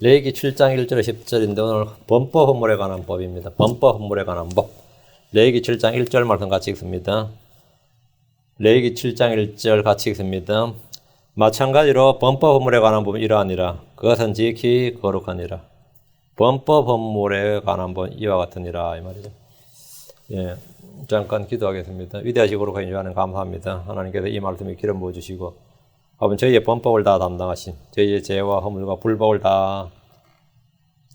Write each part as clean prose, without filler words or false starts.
레위기 7장 1절 10절인데 오늘 범법 헌물에 관한 법입니다. 범법 헌물에 관한 법. 레위기 7장 1절 말씀 같이 읽습니다. 레위기 7장 1절 같이 읽습니다. 마찬가지로 범법 헌물에 관한 법은 이러하니라. 그것은 지극히 거룩하니라. 범법 헌물에 관한 법은 이와 같으니라. 이 말이죠. 예, 잠깐 기도하겠습니다. 위대하시고 거룩하신 주 하나님 감사합니다. 하나님께서 이 말씀에 기름 부어주시고 아버지 저희의 범법을 다 담당하신 저희의 죄와 허물과 불법을 다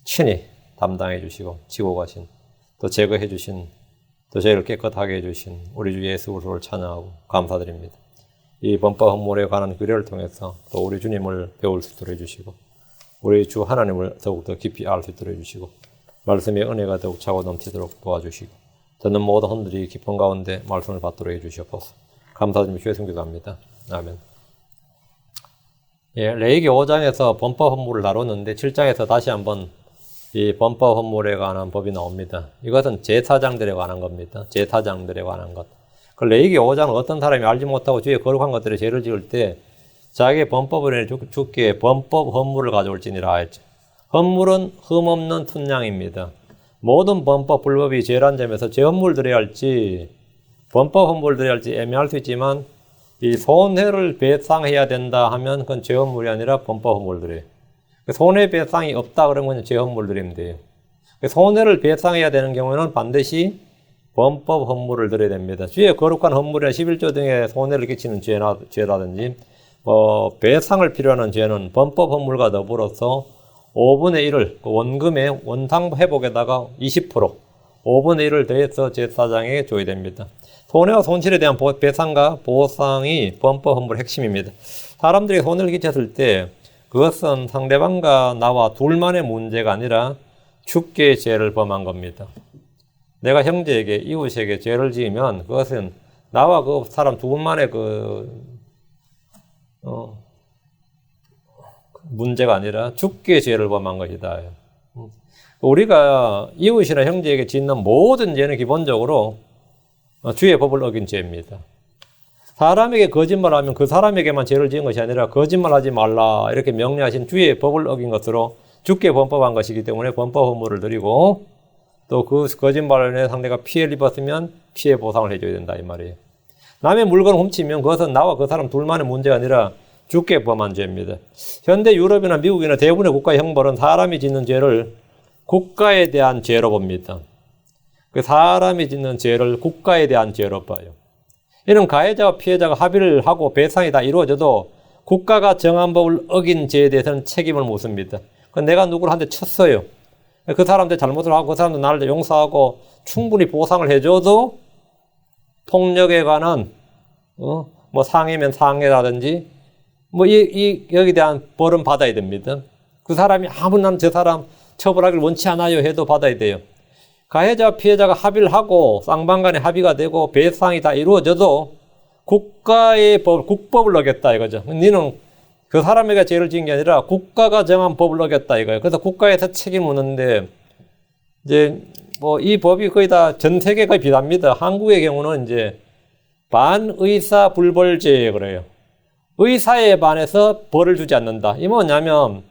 친히 담당해 주시고 지고 가신 또 제거해 주신 또 저희를 깨끗하게 해 주신 우리 주 예수 그리스도를 찬양하고 감사드립니다. 이 범법 헌물에 관한 규례를 통해서 또 우리 주님을 배울 수 있도록 해주시고 우리 주 하나님을 더욱더 깊이 알 수 있도록 해주시고 말씀의 은혜가 더욱 차고 넘치도록 도와주시고 듣는 모든 헌들이 기쁨 가운데 말씀을 받도록 해주시옵소서. 감사드리며 주의 성기도 합니다. 아멘. 예, 레위기 5장에서 범법 헌물을 다뤘는데 7장에서 다시 한번 이 범법 헌물에 관한 법이 나옵니다. 이것은 제사장들에 관한 겁니다. 제사장들에 관한 것. 그 레위기 5장은 어떤 사람이 알지 못하고 주의 거룩한 것들에 죄를 지을 때 자기의 범법을 주께 범법 헌물을 가져올지니라 했죠. 헌물은 흠없는 순양입니다. 모든 범법 불법이 죄란 점에서 죄 헌물 드려야 할지 범법 헌물 드려야 할지 애매할 수 있지만 이 손해를 배상해야 된다 하면 그건 죄 헌물이 아니라 범법 헌물 드려요. 손해 배상이 없다 그러면 죄 헌물 드리면 돼요. 손해를 배상해야 되는 경우에는 반드시 범법 헌물을 드려야 됩니다. 주의 거룩한 헌물이나 11조 등의 손해를 끼치는 죄라든지 배상을 필요하는 죄는 범법 헌물과 더불어서 5분의 1을 원금의 원상 회복에다가 20% 5분의 1을 더해서 제사장에게 줘야 됩니다. 손해와 손실에 대한 배상과 보상이 범법 헌물의 핵심입니다. 사람들이 손해를 끼쳤을 때 그것은 상대방과 나와 둘만의 문제가 아니라 주께 죄를 범한 겁니다. 내가 형제에게 이웃에게 죄를 지으면 그것은 나와 그 사람 둘만의 문제가 아니라 주께 죄를 범한 것이다. 우리가 이웃이나 형제에게 짓는 모든 죄는 기본적으로 주의 법을 어긴 죄입니다. 사람에게 거짓말하면 그 사람에게만 죄를 지은 것이 아니라 거짓말하지 말라 이렇게 명령하신 주의 법을 어긴 것으로 주께 범법한 것이기 때문에 범법 헌물을 드리고 또 그 거짓말로 인해 상대가 피해를 입었으면 피해 보상을 해줘야 된다 이 말이에요. 남의 물건을 훔치면 그것은 나와 그 사람 둘만의 문제가 아니라 주께 범한 죄입니다. 현대 유럽이나 미국이나 대부분의 국가의 형벌은 사람이 짓는 죄를 국가에 대한 죄로 봅니다. 그 사람이 짓는 죄를 국가에 대한 죄로 봐요. 이런 가해자와 피해자가 합의를 하고 배상이 다 이루어져도 국가가 정한 법을 어긴 죄에 대해서는 책임을 묻습니다. 내가 누구를 한 대 쳤어요. 그 사람한테 잘못을 하고 그 사람도 나를 용서하고 충분히 보상을 해줘도 폭력에 관한 상해면 상해라든지 여기에 대한 벌은 받아야 됩니다. 그 사람이 나는 저 사람 처벌하기를 원치 않아요 해도 받아야 돼요. 가해자와 피해자가 합의를 하고 쌍방간에 합의가 되고 배상이 다 이루어져도 국가의 국법을 어겼다 이거죠. 너는 그 사람에게 죄를 지은 게 아니라 국가가 정한 법을 어겼다 이거예요. 그래서 국가에서 책임을 묻는데 이제 이 법이 거의 다 전 세계가 비슷합니다. 한국의 경우는 이제 반의사 불벌죄 그래요. 의사에 반해서 벌을 주지 않는다. 이 뭐냐면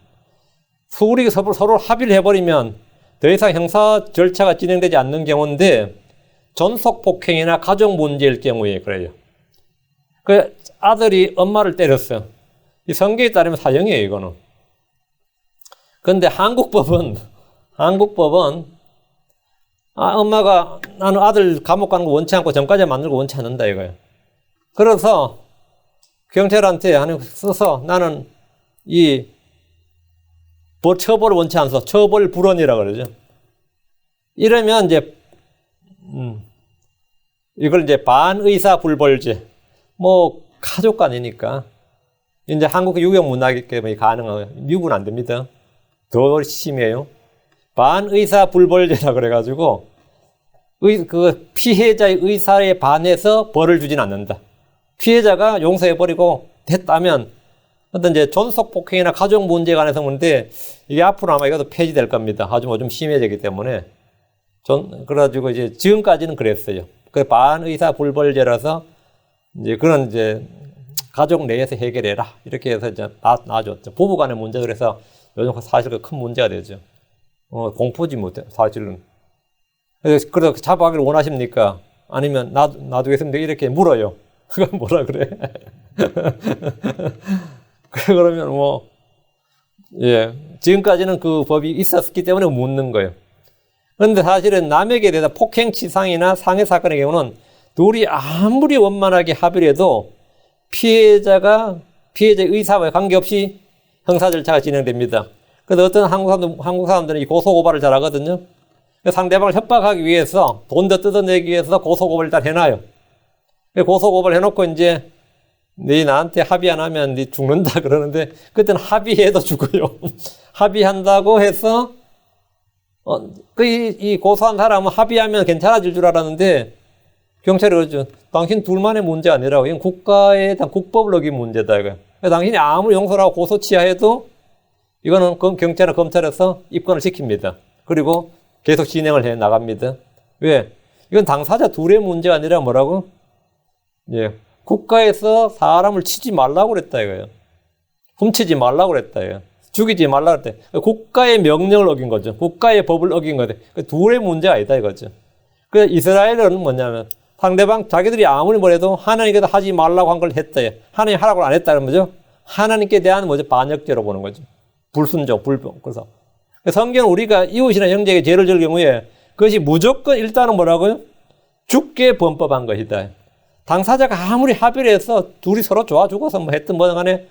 우리 서로 합의를 해버리면 더 이상 형사 절차가 진행되지 않는 경우인데 존속 폭행이나 가족 문제일 경우에 그래요. 그 아들이 엄마를 때렸어요. 이 성경에 따르면 사형이에요, 이거는. 그런데 한국 법은 엄마가 나는 아들 감옥 가는 거 원치 않고 전과자 만들고 원치 않는다 이거예요. 그래서 경찰한테 써서 나는 이 처벌을 원치 않아서 처벌 불원이라고 그러죠. 이러면 이제 이걸 이제 반의사 불벌죄 가족 간이니까 이제 한국 유경 문화이기 때문에 가능해요. 미국은 안 됩니다. 더 심해요. 반의사 불벌죄라 그래가지고 그 피해자의 의사에 반해서 벌을 주진 않는다. 피해자가 용서해버리고 됐다면 어떤 이제 존속 폭행이나 가족 문제에 관해서 그런데 이게 앞으로 아마 이것도 폐지될 겁니다. 아주 좀 심해지기 때문에 그래가지고 이제 지금까지는 그랬어요. 그 반의사 불벌죄라서 이제 그런 이제 가족 내에서 해결해라 이렇게 해서 이제 놔줬죠. 부부간의 문제 그래서 요즘 사실 큰 문제가 되죠. 공포지 못해, 사실은. 그래서 자부하기를 원하십니까? 아니면 놔두겠습니까? 이렇게 물어요. 그건 뭐라 그래? 그러면 예. 지금까지는 그 법이 있었기 때문에 묻는 거예요. 그런데 사실은 남에게 대해서 폭행치상이나 상해 사건의 경우는 둘이 아무리 원만하게 합의를 해도 피해자의 의사와 관계없이 형사 절차가 진행됩니다. 그래서 어떤 한국 사람들은 이 고소고발을 잘 하거든요. 상대방을 협박하기 위해서 돈 더 뜯어내기 위해서 고소고발을 일단 해놔요. 고소고발 해놓고 이제 네 나한테 합의 안 하면 네 죽는다 그러는데 그때는 합의해도 죽어요. 합의한다고 해서 이 고소한 사람은 합의하면 괜찮아질 줄 알았는데 경찰이 그러죠. 당신 둘만의 문제 아니라고. 이건 국가의 국법을 어긴 문제다 이거야. 당신이 아무리 용서를 하고 고소 취하해도 이거는 경찰이나 검찰에서 입건을 시킵니다. 그리고 계속 진행을 해 나갑니다. 왜? 이건 당사자 둘의 문제가 아니라 뭐라고? 예. 국가에서 사람을 치지 말라고 그랬다 이거예요. 훔치지 말라고 그랬다 이거예요. 죽이지 말라고 그랬다. 국가의 명령을 어긴 거죠. 국가의 법을 어긴 거죠. 둘의 문제 아니다 이거죠. 그래서 이스라엘은 뭐냐면 상대방 자기들이 아무리 뭐래도 하나님께서 하지 말라고 한 걸 했다. 하나님 하라고 안 했다는 거죠. 하나님께 대한 반역죄로 보는 거죠. 불순종, 불병. 그래서 성경은 우리가 이웃이나 형제에게 죄를 질 경우에 그것이 무조건 일단은 뭐라고요? 죽게 범법한 것이다. 당사자가 아무리 합의를 해서 둘이 서로 좋아 죽어서 했든 뭐든 간에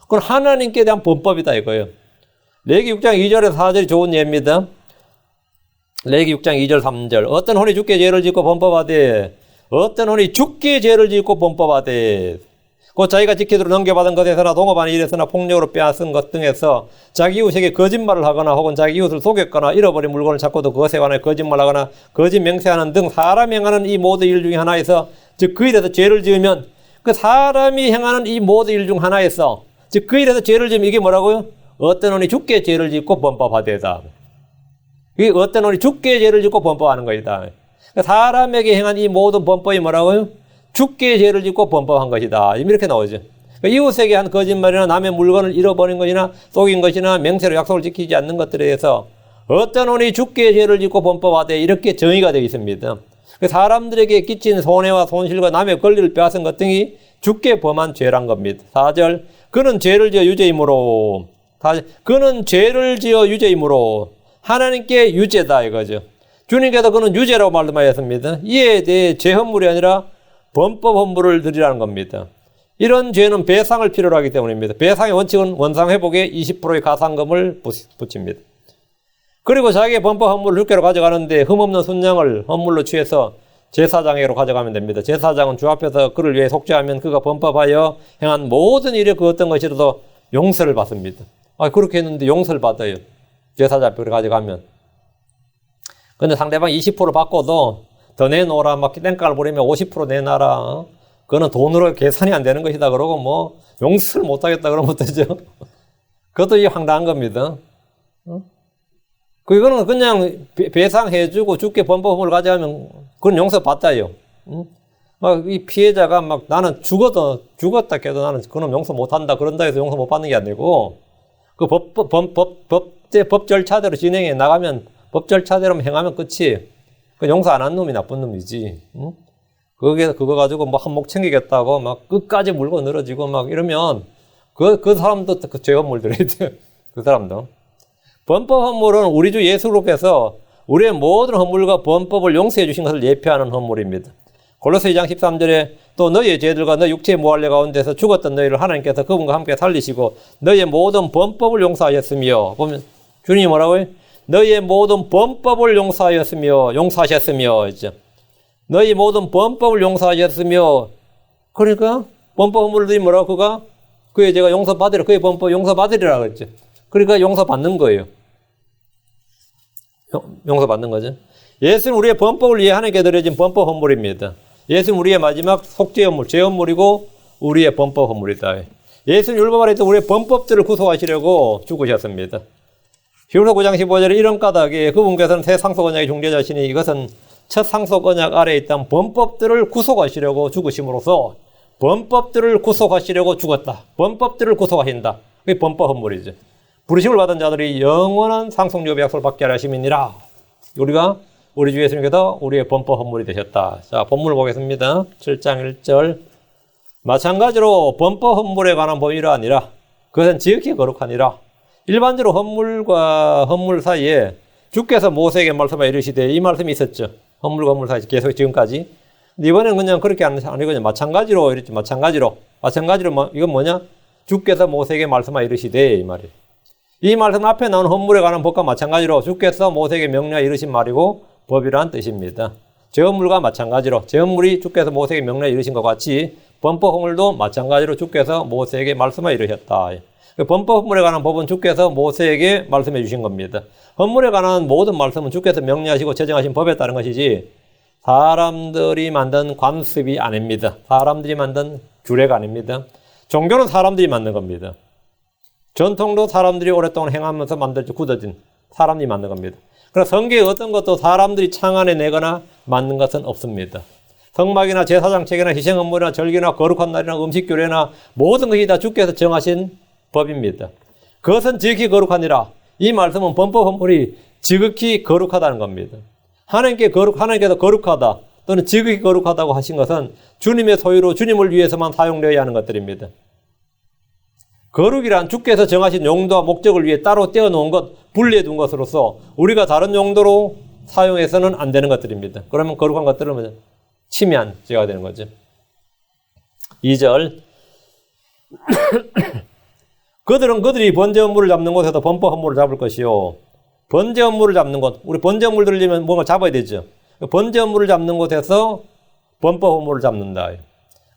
그건 하나님께 대한 범법이다 이거예요. 레위기 6장 2절에서 4절이 좋은 예입니다. 레위기 6장 2절 3절 어떤 혼이 죽게 죄를 짓고 범법하되 어떤 혼이 죽게 죄를 짓고 범법하되 곧 자기가 지키도록 넘겨받은 것에서나 동업하는 일에서나 폭력으로 빼앗은 것 등에서 자기 이웃에게 거짓말을 하거나 혹은 자기 이웃을 속였거나 잃어버린 물건을 찾고도 그것에 관해 거짓말하거나 거짓 맹세하는 등 사람이 행하는 이 모든 일 중에 하나에서 즉 그 일에서 죄를 지으면 그 사람이 행하는 이 모든 일 중 하나에서 즉 그 일에서 죄를 지으면 이게 뭐라고요? 어떤 혼이 죽게 죄를 짓고 범법하되다. 이게 어떤 혼이 죽게 죄를 짓고 범법하는 것이다. 사람에게 행한 이 모든 범법이 뭐라고요? 죽게 죄를 짓고 범법한 것이다. 이렇게 나오죠. 이웃에게 한 거짓말이나 남의 물건을 잃어버린 것이나 속인 것이나 맹세로 약속을 지키지 않는 것들에 대해서 어떤 혼이 죽게 죄를 짓고 범법하되 이렇게 정의가 되어 있습니다. 사람들에게 끼친 손해와 손실과 남의 권리를 빼앗은 것 등이 죽게 범한 죄란 겁니다. 4절 그는 죄를 지어 유죄이므로 그는 죄를 지어 유죄이므로 하나님께 유죄다 이거죠. 주님께서 그는 유죄라고 말씀하셨습니다. 이에 대해 죄헌물이 아니라 범법 헌물을 드리라는 겁니다. 이런 죄는 배상을 필요로 하기 때문입니다. 배상의 원칙은 원상회복에 20%의 가상금을 붙입니다. 그리고 자기의 범법 헌물을 주께로 가져가는데 흠없는 순양을 헌물로 취해서 제사장에게로 가져가면 됩니다. 제사장은 주 앞에서 그를 위해 속죄하면 그가 범법하여 행한 모든 일에 그 어떤 것이라도 용서를 받습니다. 그렇게 했는데 용서를 받아요. 제사장 앞에 가져가면. 근데 상대방 20% 받고도 더 내놓으라, 막 땡깡을 부리면 50% 내놔라. 그거는 돈으로 계산이 안 되는 것이다. 그러고 용서를 못 하겠다. 그러면 어떠죠? 그것도 이게 황당한 겁니다. 그거는 그냥 배상해주고 죽게 범법을 가져가면 그건 용서받아요. 이 피해자가 나는 죽었다 해도 나는 그놈 용서 못 한다. 그런다 해서 용서 못 받는 게 아니고 그 법 절차대로 진행해 나가면 법 절차대로 행하면 끝이 그 용서 안 한 놈이 나쁜 놈이지. 그거 가지고 한몫 챙기겠다고 끝까지 물고 늘어지고 이러면 그 사람도 그 죄 헌물 들어야 돼. 그 사람도. 범법 헌물은 우리 주 예수로께서 우리의 모든 헌물과 범법을 용서해 주신 것을 예표하는 헌물입니다. 골로새 2장 13절에 또 너희의 죄들과 너희 육체의 무할례 가운데서 죽었던 너희를 하나님께서 그분과 함께 살리시고 너희의 모든 범법을 용서하셨으며 보면 주님이 뭐라고요? 너희의 모든 범법을 용서하셨으며 있죠. 너희 모든 범법을 용서하셨으며 그러니까 범법 헌물들이 뭐라고 그의 죄가 용서받으리라 그의 범법 용서받으리라 그랬죠. 그러니까 용서받는 거예요. 용서받는 거죠. 예수는 우리의 범법을 위해 하나님께 드려진 범법 헌물입니다. 예수는 우리의 마지막 속죄 헌물, 죄 헌물이고 우리의 범법 헌물이다. 예수는 율법 아래 있던 우리의 범법들을 구속하시려고 죽으셨습니다. 히브리서 9장 15절에 이런 까닭에 그분께서는 새 상속 언약의 중재자시니 이것은 첫 상속 언약 아래에 있던 범법들을 구속하시려고 죽으심으로써 범법들을 구속하시려고 죽었다. 범법들을 구속하신다. 그게 범법 헌물이죠. 부르심을 받은 자들이 영원한 상속유업의 약속을 받게 하려 하심이니라. 우리가 우리 주 예수님께서 우리의 범법 헌물이 되셨다. 자, 본문을 보겠습니다. 7장 1절. 마찬가지로 범법 헌물에 관한 법이라 아니라 그것은 지극히 거룩하니라. 일반적으로 헌물과 헌물 사이에 주께서 모세에게 말씀하여 이르시되 이 말씀이 있었죠. 헌물과 헌물 사이 계속 지금까지. 근데 이번에는 그냥 그렇게 아니거든요. 마찬가지로 이랬죠. 마찬가지로 이건 뭐냐? 주께서 모세에게 말씀하여 이르시되 이 말이에요. 이 말씀 앞에 나온 헌물에 관한 법과 마찬가지로 주께서 모세에게 명령하여 이르신 말이고 법이라는 뜻입니다. 제헌물과 마찬가지로 제헌물이 주께서 모세에게 명령하여 이르신 것 같이 범법 헌물도 마찬가지로 주께서 모세에게 말씀하여 이르셨다. 범법 헌물에 관한 법은 주께서 모세에게 말씀해 주신 겁니다. 헌물에 관한 모든 말씀은 주께서 명령하시고 제정하신 법에 따른 것이지 사람들이 만든 관습이 아닙니다. 사람들이 만든 규례가 아닙니다. 종교는 사람들이 만든 겁니다. 전통도 사람들이 오랫동안 행하면서 만들어져 굳어진 사람들이 만든 겁니다. 그러나 성경에 어떤 것도 사람들이 창안해내거나 만든 것은 없습니다. 성막이나 제사장책이나 희생헌물이나 절기나 거룩한 날이나 음식규례나 모든 것이 다 주께서 정하신 법입니다. 그것은 지극히 거룩하니라. 이 말씀은 범법 헌물이 지극히 거룩하다는 겁니다. 하나님께서 거룩하다 또는 지극히 거룩하다고 하신 것은 주님의 소유로 주님을 위해서만 사용되어야 하는 것들입니다. 거룩이란 주께서 정하신 용도와 목적을 위해 따로 떼어놓은 것, 분리해 둔 것으로서 우리가 다른 용도로 사용해서는 안 되는 것들입니다. 그러면 거룩한 것들은 뭐죠? 침해한 죄가 되는 거죠. 2절. 그들이 번제 헌물을 잡는 곳에서 범법 헌물을 잡을 것이요. 번제 헌물을 잡는 곳, 우리 번제 헌물 들리면 뭔가 잡아야 되죠. 번제 헌물을 잡는 곳에서 범법 헌물을 잡는다.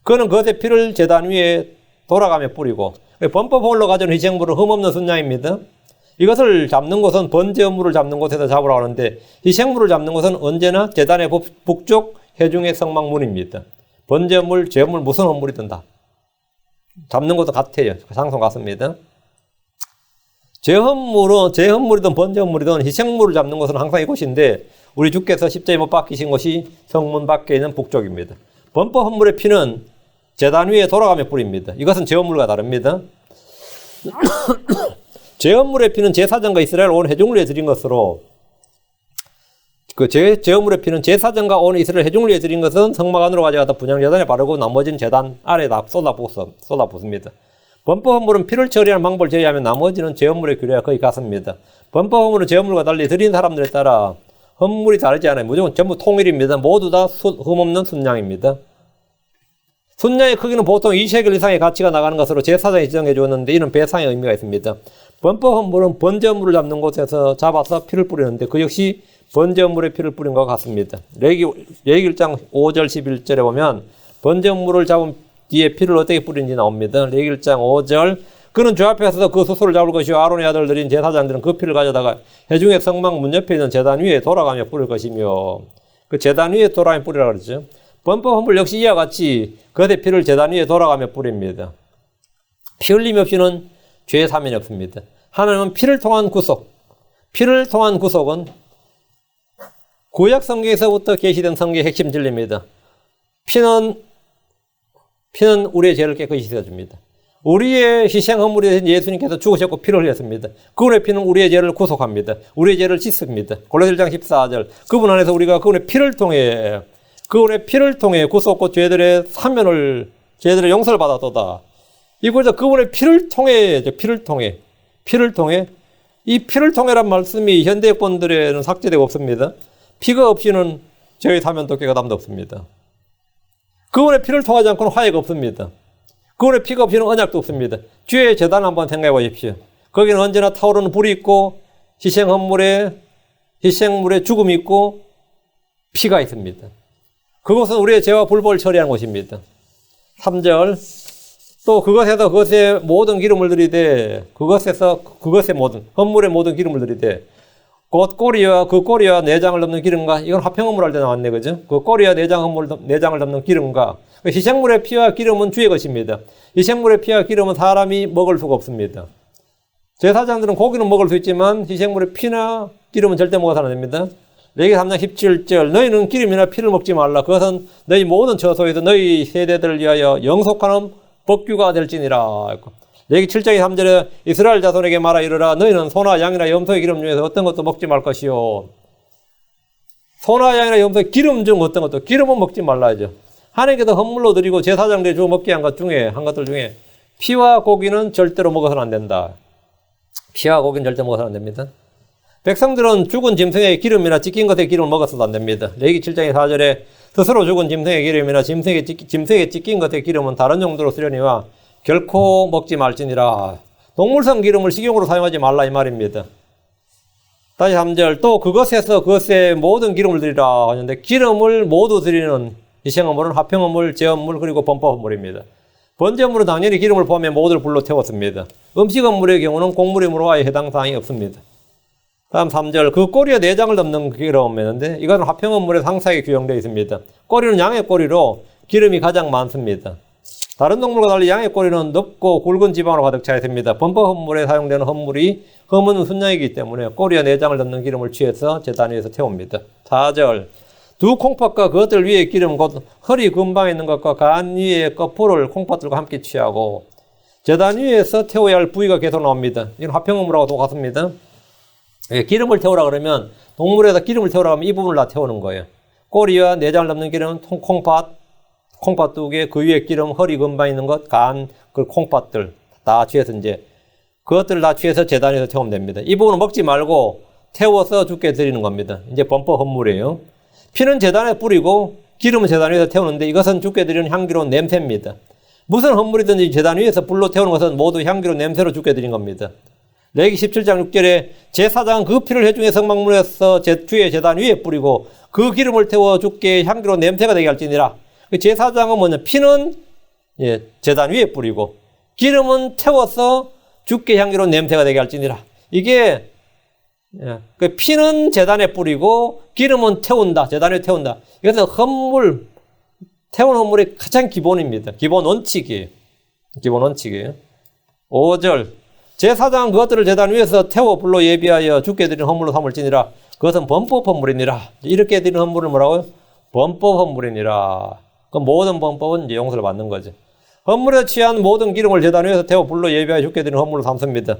그는 그것의 피를 제단 위에 돌아가며 뿌리고, 범법 헌물로 가져온 희생물은 흠없는 순양입니다. 이것을 잡는 곳은 번제 헌물을 잡는 곳에서 잡으라고 하는데 희생물을 잡는 곳은 언제나 제단의 북쪽 해중의 성막문입니다. 번제 헌물, 제 헌물, 무슨 헌물이든 다 잡는 것도 같아요. 상성 같습니다. 제헌물이든 번제 헌물이든 희생물을 잡는 곳은 항상 이곳인데 우리 주께서 십자가에 못 박히신 곳이 성문 밖에 있는 북쪽입니다. 범법 헌물의 피는 제단 위에 돌아가며 뿌립니다. 이것은 제헌물과 다릅니다. 제헌물의 피는 제사장과 이스라엘 온 회중을 위해 드린 것으로 제헌물의 피는 제사장과 온 이스라엘 회중을 위해 드린 것은 성막 안으로 가져가다 분향제단에 바르고 나머지는 제단 아래에다 쏟아붓습니다. 범법 헌물은 피를 처리하는 방법을 제외하면 나머지는 제헌물의 규례가 거의 같습니다. 범법 헌물은 제헌물과 달리 드린 사람들에 따라 헌물이 다르지 않아요. 무조건 전부 통일입니다. 모두 다 흠없는 순양입니다. 순양의 크기는 보통 2세겔 이상의 가치가 나가는 것으로 제사장이 지정해 주었는데 이는 배상의 의미가 있습니다. 범법 헌물은 번제 헌물을 잡는 곳에서 잡아서 피를 뿌리는데 그 역시 번제 헌물의 피를 뿌린 것과 같습니다. 레위기 1장 5절 11절에 보면 번제 헌물을 잡은 뒤에 피를 어떻게 뿌리는지 나옵니다. 레위기 1장 5절. 그는 주 앞에 서서 그 수소를 잡을 것이요 아론의 아들들인 제사장들은 그 피를 가져다가 회중의 성막 문 옆에 있는 제단 위에 돌아가며 뿌릴 것이며, 그 제단 위에 돌아가며 뿌리라고 그러죠. 범법 헌물 역시 이와 같이 그의 피를 제단 위에 돌아가며 뿌립니다. 피 흘림 없이는 죄의 사면이 없습니다. 하나님은 피를 통한 구속은 구약 성경에서부터 계시된 성경의 핵심 진리입니다. 피는 우리의 죄를 깨끗이 씻어줍니다. 우리의 희생 헌물이 되신 예수님께서 죽으셨고 피를 흘렸습니다. 그분의 피는 우리의 죄를 구속합니다. 우리의 죄를 씻습니다. 골로새 1장 14절. 그분 안에서 우리가 그분의 피를 통해 구속고 죄들의 용서를 받았도다. 이곳에서 그분의 피를 통해 이 피를 통해란 말씀이 현대권들에는 삭제되고 없습니다. 피가 없이는 죄의 사면도 깨끗함도 없습니다. 그분의 피를 통하지 않고는 화해가 없습니다. 그분의 피가 없이는 언약도 없습니다. 주의 제단 한번 생각해 보십시오. 거기는 언제나 타오르는 불이 있고 희생물에 죽음이 있고 피가 있습니다. 그것은 우리의 죄와 불법을 처리하는 곳입니다. 3절. 또 그것의 모든 기름을 들이되 헌물의 모든 기름을 들이되 곧 꼬리와 내장을 덮는 기름과, 이건 화평헌물 할 때 나왔네, 그죠? 그 꼬리와 내장을 덮는 기름과, 희생물의 피와 기름은 주의 것입니다. 희생물의 피와 기름은 사람이 먹을 수가 없습니다. 제사장들은 고기는 먹을 수 있지만 희생물의 피나 기름은 절대 먹어서는 안 됩니다. 레위기 3장 17절. 너희는 기름이나 피를 먹지 말라. 그것은 너희 모든 처소에서 너희 세대들을 위하여 영속하는 법규가 될지니라. 레위기 7장의 3절에 이스라엘 자손에게 말하 이르라 너희는 소나 양이나 염소의 기름 중에서 어떤 것도 먹지 말 것이요. 소나 양이나 염소의 기름 중 어떤 것도 기름은 먹지 말라죠. 하나님께서 헌물로 드리고 제사장들이 주어 먹게 한 것들 중에 피와 고기는 절대로 먹어서는 안 된다. 피와 고기는 절대 먹어서는 안 됩니다. 백성들은 죽은 짐승의 기름이나 찢긴 것의 기름을 먹어서도 안 됩니다. 레위기 7장의 4절에 스스로 죽은 짐승의 기름이나 짐승의 찢긴 것의 기름은 다른 용도로 쓰려니와 결코 먹지 말지니라. 동물성 기름을 식용으로 사용하지 말라 이 말입니다. 다시 3절 또 그것에 모든 기름을 드리라 하는데 기름을 모두 드리는 희생헌물은 화평헌물, 제헌물 그리고 범법헌물입니다. 번제헌물은 당연히 기름을 포함해 모두를 불로 태웠습니다. 음식헌물의 경우는 곡물임으로 아예 해당 사항이 없습니다. 다음 3절 그 꼬리에 내장을 덮는 기름이었는데 이것은 화평헌물에 상세하게 규정되어 있습니다. 꼬리는 양의 꼬리로 기름이 가장 많습니다. 다른 동물과 달리 양의 꼬리는 넓고 굵은 지방으로 가득 차 있습니다. 범법헌물에 사용되는 헌물이 흠은 순양이기 때문에 꼬리와 내장을 덮는 기름을 취해서 제단 위에서 태웁니다. 4절 두 콩팥과 그것들 위에 기름 곧 허리 근방에 있는 것과 간 위에 거풀을 콩팥들과 함께 취하고 제단 위에서 태워야 할 부위가 계속 나옵니다. 이건 화평헌물하고 똑같습니다. 기름을 태우라 그러면 동물에다 기름을 태우라 하면 이 부분을 다 태우는 거예요. 꼬리와 내장을 덮는 기름은 콩팥 두 개, 그 위에 기름, 허리 근방에 있는 것, 간, 그 콩팥들 다 취해서 그것들을 다 취해서 제단에서 태우면 됩니다. 이 부분은 먹지 말고 태워서 주께 드리는 겁니다. 이제 범법 헌물이에요. 피는 제단에 뿌리고 기름은 제단 위에서 태우는데 이것은 주께 드리는 향기로운 냄새입니다. 무슨 헌물이든지 제단 위에서 불로 태우는 것은 모두 향기로운 냄새로 주께 드린 겁니다. 레위기 17장 6절에 제사장은 그 피를 회중의 성막문에서 주의 제단 위에 뿌리고 그 기름을 태워 주께 향기로운 냄새가 되게 할지니라. 제사장은 뭐냐? 피는 제단 위에 뿌리고 기름은 태워서 주께 향기로운 냄새가 되게 할지니라. 이게 피는 제단에 뿌리고 기름은 태운다. 제단에 태운다. 이것은 헌물, 태운 헌물의 가장 기본입니다. 기본 원칙이에요. 5절 제사장은 그것들을 제단 위에서 태워 불로 예비하여 주께 드리는 헌물로 삼을지니라. 그것은 범법 헌물이니라. 이렇게 드리는 헌물을 뭐라고요? 범법 헌물이니라. 그 모든 범법은 이제 용서를 받는 거죠. 헌물에 취한 모든 기름을 제단 위에서 태워 불로 예비하여 주께 드리는 헌물로 삼습니다.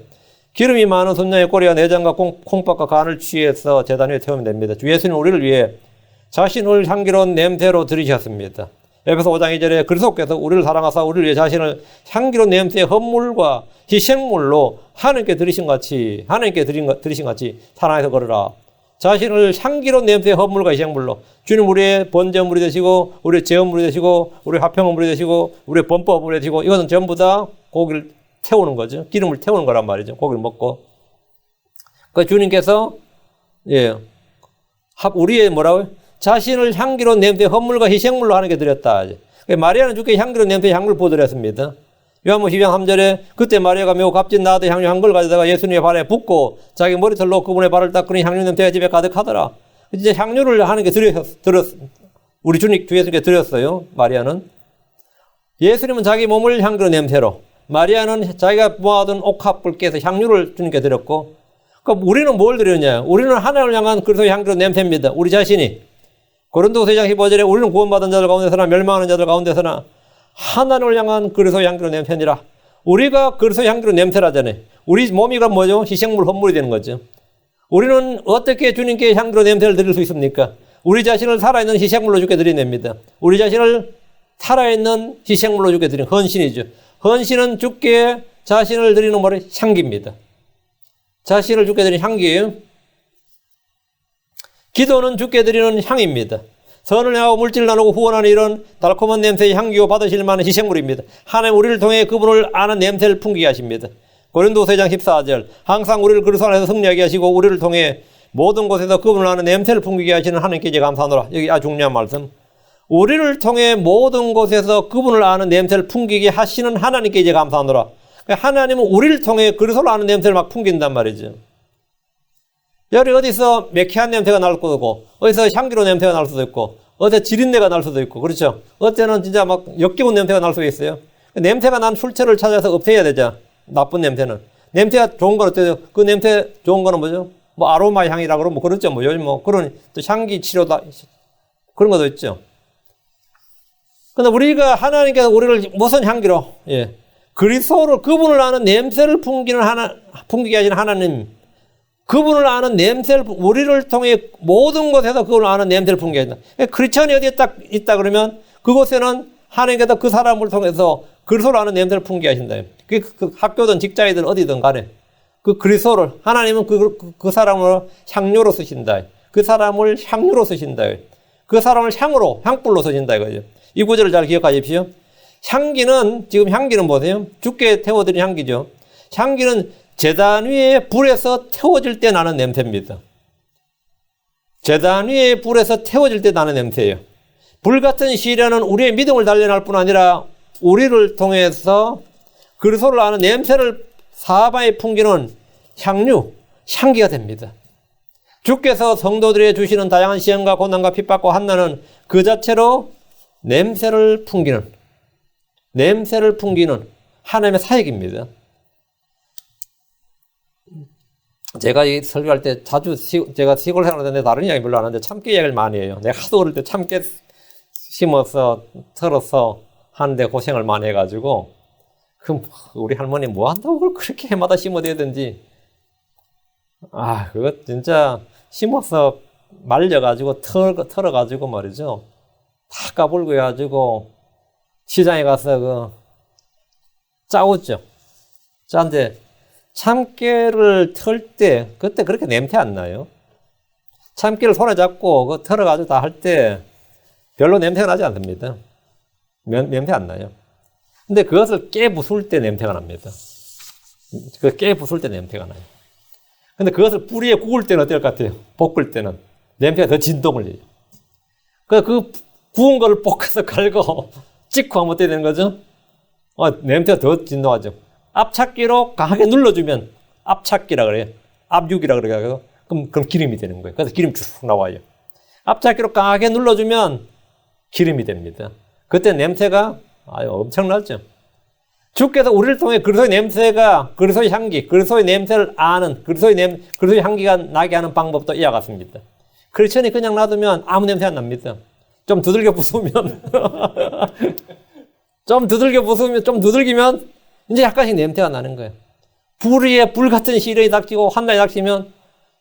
기름이 많은 손녀의 꼬리와 내장과 콩팥과 간을 취해서 제단 위에 태우면 됩니다. 주 예수님은 우리를 위해 자신을 향기로운 냄새로 들이셨습니다. 에베소 5장 2절에 그리스도께서 우리를 사랑하사 우리를 위해 자신을 향기로운 냄새의 헌물과 희생물로 하나님께 드리신 같이 사랑해서 걸으라. 자신을 향기로운 냄새의 헌물과 희생물로 주님 우리의 번제물이 되시고 우리의 제헌물이 되시고 우리의 화평헌물이 되시고 우리의 범법물이 되시고 이것은 전부 다 고기를 태우는 거죠. 기름을 태우는 거란 말이죠. 고기를 먹고. 그 주님께서 우리의 뭐라고요? 자신을 향기로운 냄새의 헌물과 희생물로 하나님께 드렸다. 마리아는 주께 향기로운 냄새의 향을 부어드렸습니다. 요한복음 12장 3절에 그때 마리아가 매우 값진 나드 향유 한 걸 가져다가 예수님의 발에 붓고 자기 머리털로 그분의 발을 닦으니 향유 냄새가 집에 가득하더라. 이제 향유를 하나님께 우리 주 예수님께 드렸어요. 마리아는. 예수님은 자기 몸을 향기로운 냄새로, 마리아는 자기가 모아둔 옥합을 깨서 향유를 주님께 드렸고, 그럼 우리는 뭘 드렸냐? 우리는 하나님을 향한 그리스도의 향기로운 냄새입니다. 우리 자신이. 고린도후서 2장 15절에 우리는 구원받은 자들 가운데서나 멸망하는 자들 가운데서나 하나님을 향한 그리스도의 향기로운 냄새니라. 우리가 그리스도의 향기로운 냄새라잖아요. 우리 몸이가 뭐죠? 희생물, 헌물이 되는 거죠. 우리는 어떻게 주님께 향기로운 냄새를 드릴 수 있습니까? 우리 자신을 살아있는 희생물로 주께 드려냅니다. 우리 자신을 살아있는 희생물로 주께 드리는 헌신이죠. 헌신은 주께 자신을 드리는 말이 향기입니다. 자신을 주께 드리는 향기예요. 기도는 주께 드리는 향입니다. 선을 향하고 물질을 나누고 후원하는 이런 달콤한 냄새의 향기로 받으실 만한 희생물입니다. 하나님 우리를 통해 그분을 아는 냄새를 풍기게 하십니다. 고린도후서 2장 14절 항상 우리를 그리스도 안에서 승리하게 하시고 우리를 통해 모든 곳에서 그분을 아는 냄새를 풍기게 하시는 하나님께 이제 감사하노라. 여기 아주 중요한 말씀. 우리를 통해 모든 곳에서 그분을 아는 냄새를 풍기게 하시는 하나님께 이제 감사하노라. 하나님은 우리를 통해 그리스도를 아는 냄새를 막 풍긴단 말이죠. 여기 어디서 매캐한 냄새가 날 수도 있고, 어디서 향기로운 냄새가 날 수도 있고, 어디서 지린내가 날 수도 있고, 그렇죠? 어때는 진짜 막 역겨운 냄새가 날 수도 있어요. 냄새가 난 출처를 찾아서 없애야 되죠. 나쁜 냄새는. 냄새가 좋은 건 어때요? 그 냄새 좋은 거는 뭐죠? 뭐 아로마 향이라고 그러면 그렇죠. 뭐 요즘 뭐 그런 또 향기 치료다. 그런 것도 있죠. 근데 우리가 하나님께서 우리를 무슨 향기로, 그리스도를, 그분을 아는 냄새를 풍기게 하시는 하나님, 그분을 아는 냄새를, 우리를 통해 모든 곳에서 그분을 아는 냄새를 풍기게 한다. 크리스천이 어디에 딱 있다 그러면 그곳에는 하나님께서 그 사람을 통해서 그리스도를 아는 냄새를 풍기게 하신다. 그 학교든 직장이든 어디든 간에 그 그리스도를, 하나님은 그 사람을 향료로 쓰신다. 그 사람을 향료로 쓰신다. 그 사람을 향불로 쓰신다 이거죠. 이 구절을 잘 기억하십시오. 향기는, 지금 향기는 보세요. 주께 태워드린 향기죠. 향기는 제단 위에 불에서 태워질 때 나는 냄새입니다. 제단 위에 불에서 태워질 때 나는 냄새예요. 불 같은 시련은 우리의 믿음을 단련할 뿐 아니라 우리를 통해서 그리스도를 아는 냄새를 사방에 풍기는 향기가 됩니다. 주께서 성도들에게 주시는 다양한 시험과 고난과 핍박과 환난은 그 자체로 냄새를 풍기는 하나님의 사역입니다. 제가 이 설교할 때 자주 제가 시골 생활하는데 다른 이야기 별로 안 하는데 참깨 이야기를 많이 해요. 내가 하도 어릴 때 참깨 심어서 털어서 하는데 고생을 많이 해가지고, 그럼 우리 할머니 뭐 한다고 그걸 그렇게 해마다 심어대든지, 그거 진짜 심어서 말려가지고 털어가지고 말이죠. 다 까불고 해가지고 시장에 가서 짜오죠. 짠데 참깨를 털 때 그때 그렇게 냄새 안 나요. 참깨를 손에 잡고 털어가지고 다 할 때 별로 냄새가 나지 않습니다. 냄새 안 나요. 근데 그것을 깨부술 때 냄새가 납니다. 깨부술 때 냄새가 나요. 근데 그것을 뿌리에 구울 때는 어떨 것 같아요? 볶을 때는 냄새가 더 진동을 해요. 그 구운 거를 볶아서 갈고 찍고 하면 어떻게 되는 거죠? 냄새가 더 진동하죠. 앞찾기로 강하게 눌러주면 앞찾기라 그래요. 압육이라 그래요. 그럼 기름이 되는 거예요. 그래서 기름이 쭉 나와요. 앞찾기로 강하게 눌러주면 기름이 됩니다. 그때 냄새가 엄청나죠. 주께서 우리를 통해 그리스도의 냄새가, 그리스도의 향기, 그리스도의 냄새를 아는, 그리스도의 향기가 나게 하는 방법도 이와 같습니다. 크리스천이 그냥 놔두면 아무 냄새 안 납니다. 좀 두들겨 부수면 좀 두들기면 이제 약간씩 냄새가 나는 거예요. 불 위에 불 같은 시련이 닥치고 환난이 닥치면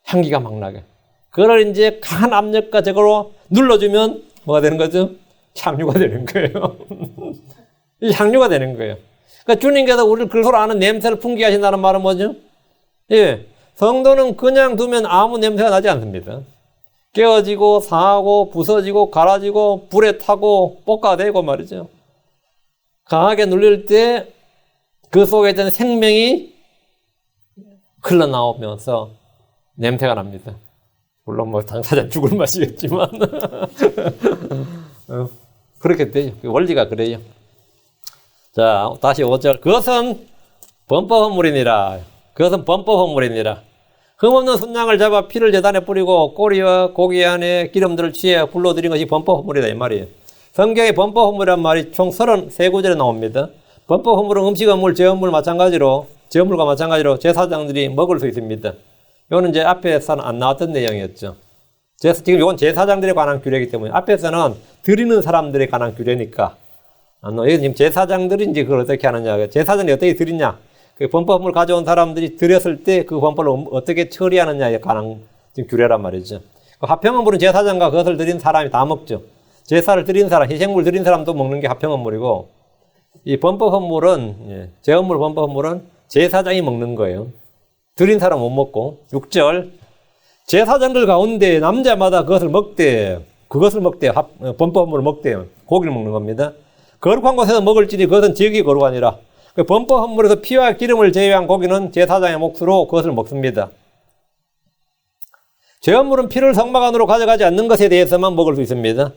향기가 막 나게. 그걸 이제 강한 압력과 제거로 눌러주면 뭐가 되는 거죠? 향유가 되는 거예요. 이 향유가 되는 거예요. 그러니까 주님께서 우리를 그리스도를 아는 냄새를 풍기게 하신다는 말은 뭐죠? 예, 성도는 그냥 두면 아무 냄새가 나지 않습니다. 깨어지고 상하고 부서지고 갈아지고 불에 타고 볶아대고 말이죠. 강하게 눌릴 때 그 속에 있는 생명이 흘러나오면서 냄새가 납니다. 물론 당사자 죽을 맛이겠지만 그렇게 돼요. 원리가 그래요. 자, 다시 5절. 그것은 범법 헌물이니라. 흠없는 순양을 잡아 피를 제단에 뿌리고 꼬리와 고기 안에 기름들을 취해 불러들인 것이 범법 헌물이다, 이 말이에요. 성경에 범법 헌물이란 말이 총 33구절에 나옵니다. 범법 헌물은 음식 헌물, 제헌물과 마찬가지로 제사장들이 먹을 수 있습니다. 이거는 이제 앞에서는 안 나왔던 내용이었죠. 지금 이건 제사장들에 관한 규례이기 때문에, 앞에서는 드리는 사람들에 관한 규례니까. 여기 지금 제사장들이 이제 그걸 어떻게 하느냐. 제사장이 어떻게 드리냐. 그 범법을 가져온 사람들이 드렸을 때 그 범법을 어떻게 처리하느냐에 관한 지금 규례란 말이죠. 그 합평헌물은 제사장과 그것을 드린 사람이 다 먹죠. 제사를 드린 사람, 희생물 드린 사람도 먹는 게 합평헌물이고, 이 범법헌물은, 제헌물 범법헌물은 제사장이 먹는 거예요. 드린 사람 못 먹고. 6절. 제사장들 가운데 남자마다 그것을 먹되, 범법헌물을 먹대요. 고기를 먹는 겁니다. 거룩한 곳에서 먹을지니 그것은 지극히 거룩하니라. 범법헌물에서 피와 기름을 제외한 고기는 제사장의 몫으로 그것을 먹습니다. 제헌물은 피를 성막 안으로 가져가지 않는 것에 대해서만 먹을 수 있습니다.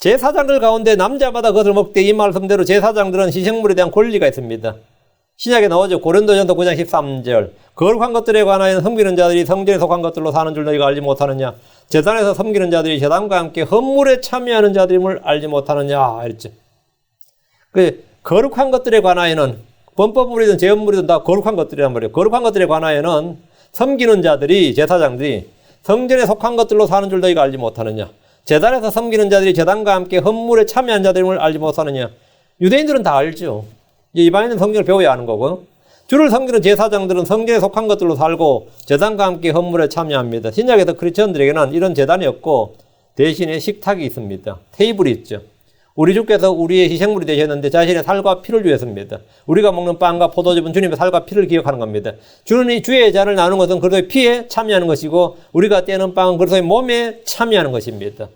제사장들 가운데 남자마다 그것을 먹되, 이 말씀대로 제사장들은 희생물에 대한 권리가 있습니다. 신약에 나오죠. 고린도전서 9장 13절. 거룩한 것들에 관하여 섬기는 자들이 성전에 속한 것들로 사는 줄 너희가 알지 못하느냐. 제단에서 섬기는 자들이 제단과 함께 헌물에 참여하는 자들임을 알지 못하느냐. 이랬죠. 거룩한 것들에 관하여는, 범법물이든 제헌물이든 다 거룩한 것들이란 말이에요. 거룩한 것들에 관하여는 섬기는 자들이, 제사장들이 성전에 속한 것들로 사는 줄 너희가 알지 못하느냐. 제단에서 섬기는 자들이 제단과 함께 헌물에 참여한 자들임을 알지 못하느냐. 유대인들은 다 알죠. 이방인은 성경을 배워야 하는 거고, 주를 섬기는 제사장들은 성경에 속한 것들로 살고 제단과 함께 헌물에 참여합니다. 신약에서 크리스천들에게는 이런 제단이 없고 대신에 식탁이 있습니다. 테이블이 있죠. 우리 주께서 우리의 희생물이 되셨는데 자신의 살과 피를 주셨습니다. 우리가 먹는 빵과 포도즙은 주님의 살과 피를 기억하는 겁니다. 주는 이 주의 잔을 나누는 것은 그리스도의 피에 참여하는 것이고, 우리가 떼는 빵은 그리스도의 몸에 참여하는 것입니다.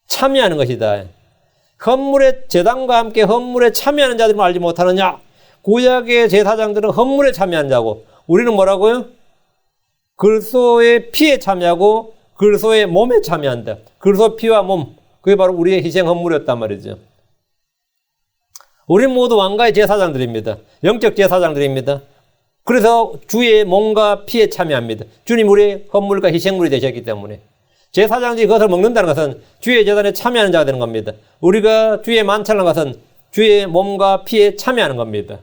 참여하는 것이다. 헌물의 제단과 함께 헌물에 참여하는 자들만 알지 못하느냐? 구약의 제사장들은 헌물에 참여한 자고, 우리는 뭐라고요? 그리스도의 피에 참여하고 그리스도의 몸에 참여한다. 그리스도 피와 몸, 그게 바로 우리의 희생 헌물이었단 말이죠. 우리는 모두 왕가의 제사장들입니다. 영적 제사장들입니다. 그래서 주의 몸과 피에 참여합니다. 주님 우리의 헌물과 희생물이 되셨기 때문에. 제사장들이 그것을 먹는다는 것은 주의 제단에 참여하는 자가 되는 겁니다. 우리가 주의 만찬을 것은 주의 몸과 피에 참여하는 겁니다.